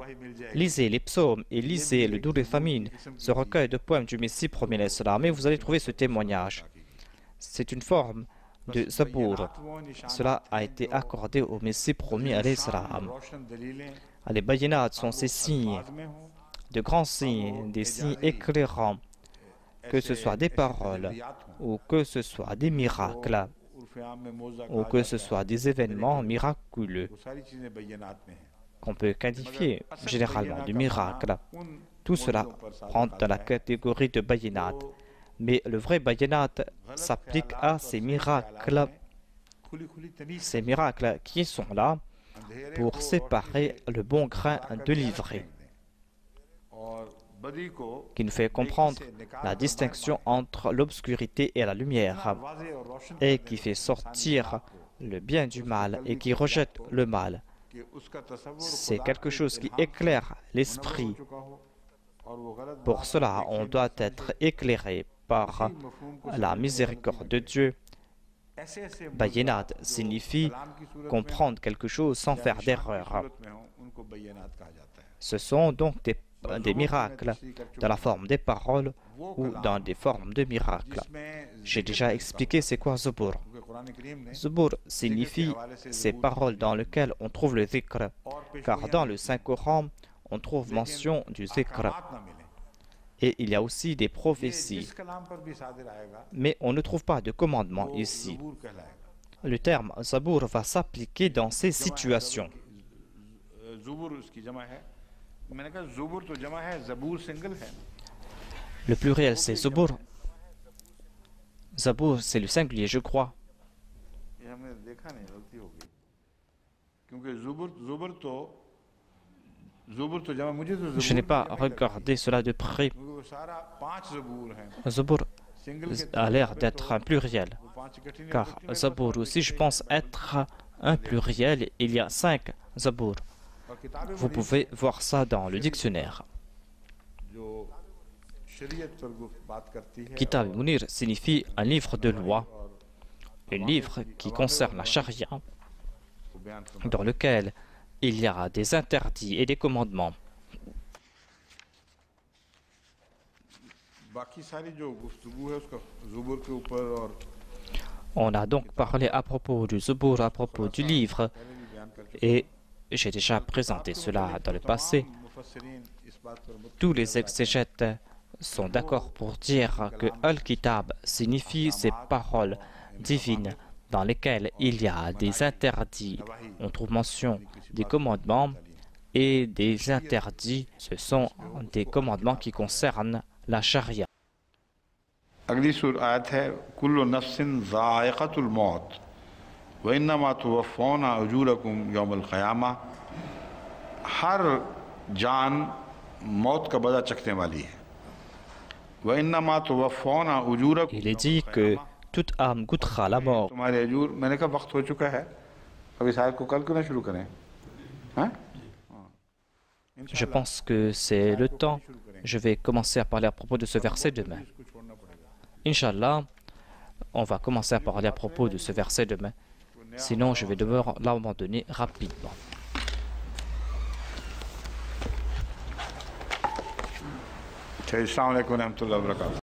S1: Lisez les psaumes et lisez le Dur el-Famine, ce recueil de poèmes du Messie premier l'Islam, et vous allez trouver ce témoignage. C'est une forme de Zabour. Cela a été accordé au Messie promis alayhi salam. Les bayinat sont ces signes, de grands signes, des signes éclairants, que ce soit des paroles, ou que ce soit des miracles, ou que ce soit des événements miraculeux, qu'on peut qualifier généralement de miracles. Tout cela rentre dans la catégorie de bayinat. Mais le vrai bayinat s'applique à ces miracles qui sont là pour séparer le bon grain de l'ivraie, qui nous fait comprendre la distinction entre l'obscurité et la lumière, et qui fait sortir le bien du mal et qui rejette le mal. C'est quelque chose qui éclaire l'esprit. Pour cela, on doit être éclairé par la miséricorde de Dieu. Bayinat signifie comprendre quelque chose sans faire d'erreur. Ce sont donc des miracles dans la forme des paroles ou dans des formes de miracles. J'ai déjà expliqué c'est quoi Zabour. Zabour signifie ces paroles dans lesquelles on trouve le zikr, car dans le Saint-Coran, on trouve mention du zikr. Et il y a aussi des prophéties. Mais on ne trouve pas de commandement ici. Le terme Zabour va s'appliquer dans ces situations. Le pluriel c'est Zabour. Zabour c'est le singulier, je crois. Je n'ai pas regardé cela de près. Zabour a l'air d'être un pluriel, car Zabour aussi, je pense être un pluriel. Il y a 5 Zabour. Vous pouvez voir ça dans le dictionnaire. Kitab Munir signifie un livre de loi, un livre qui concerne la charia, dans lequel il y a des interdits et des commandements. On a donc parlé à propos du Zabour, à propos du livre, et j'ai déjà présenté cela dans le passé. Tous les exégètes sont d'accord pour dire que Al-Kitab signifie ces paroles divines dans lesquelles il y a des interdits. On trouve mention des commandements et des interdits. Ce sont des commandements qui concernent la charia.
S2: अगली आयत है कुल्लु नफ्सिन ज़ाइक़तुल मौत व इन्नमा तुवफ़्फ़ौना उजूरकुम यौमल क़यामा हर जान मौत का बदला चखने वाली है। वह इन्नमा तुवफ़ौना उजूरकुम,
S1: Il est dit que toute âme goûtera la mort.
S2: तुम्हारे अजूर। मैंने कहा वक्त हो चुका है, अभी शायद को कल क्यों ना शुरू करें? हाँ?
S1: Je pense que c'est le temps. Je vais commencer à parler à propos de ce verset demain. Inch'Allah, on va commencer à parler à propos de ce verset demain. Sinon, je vais devoir l'abandonner rapidement.
S2: Assalamu alaikum wa rahmatullahi wa barakatuh.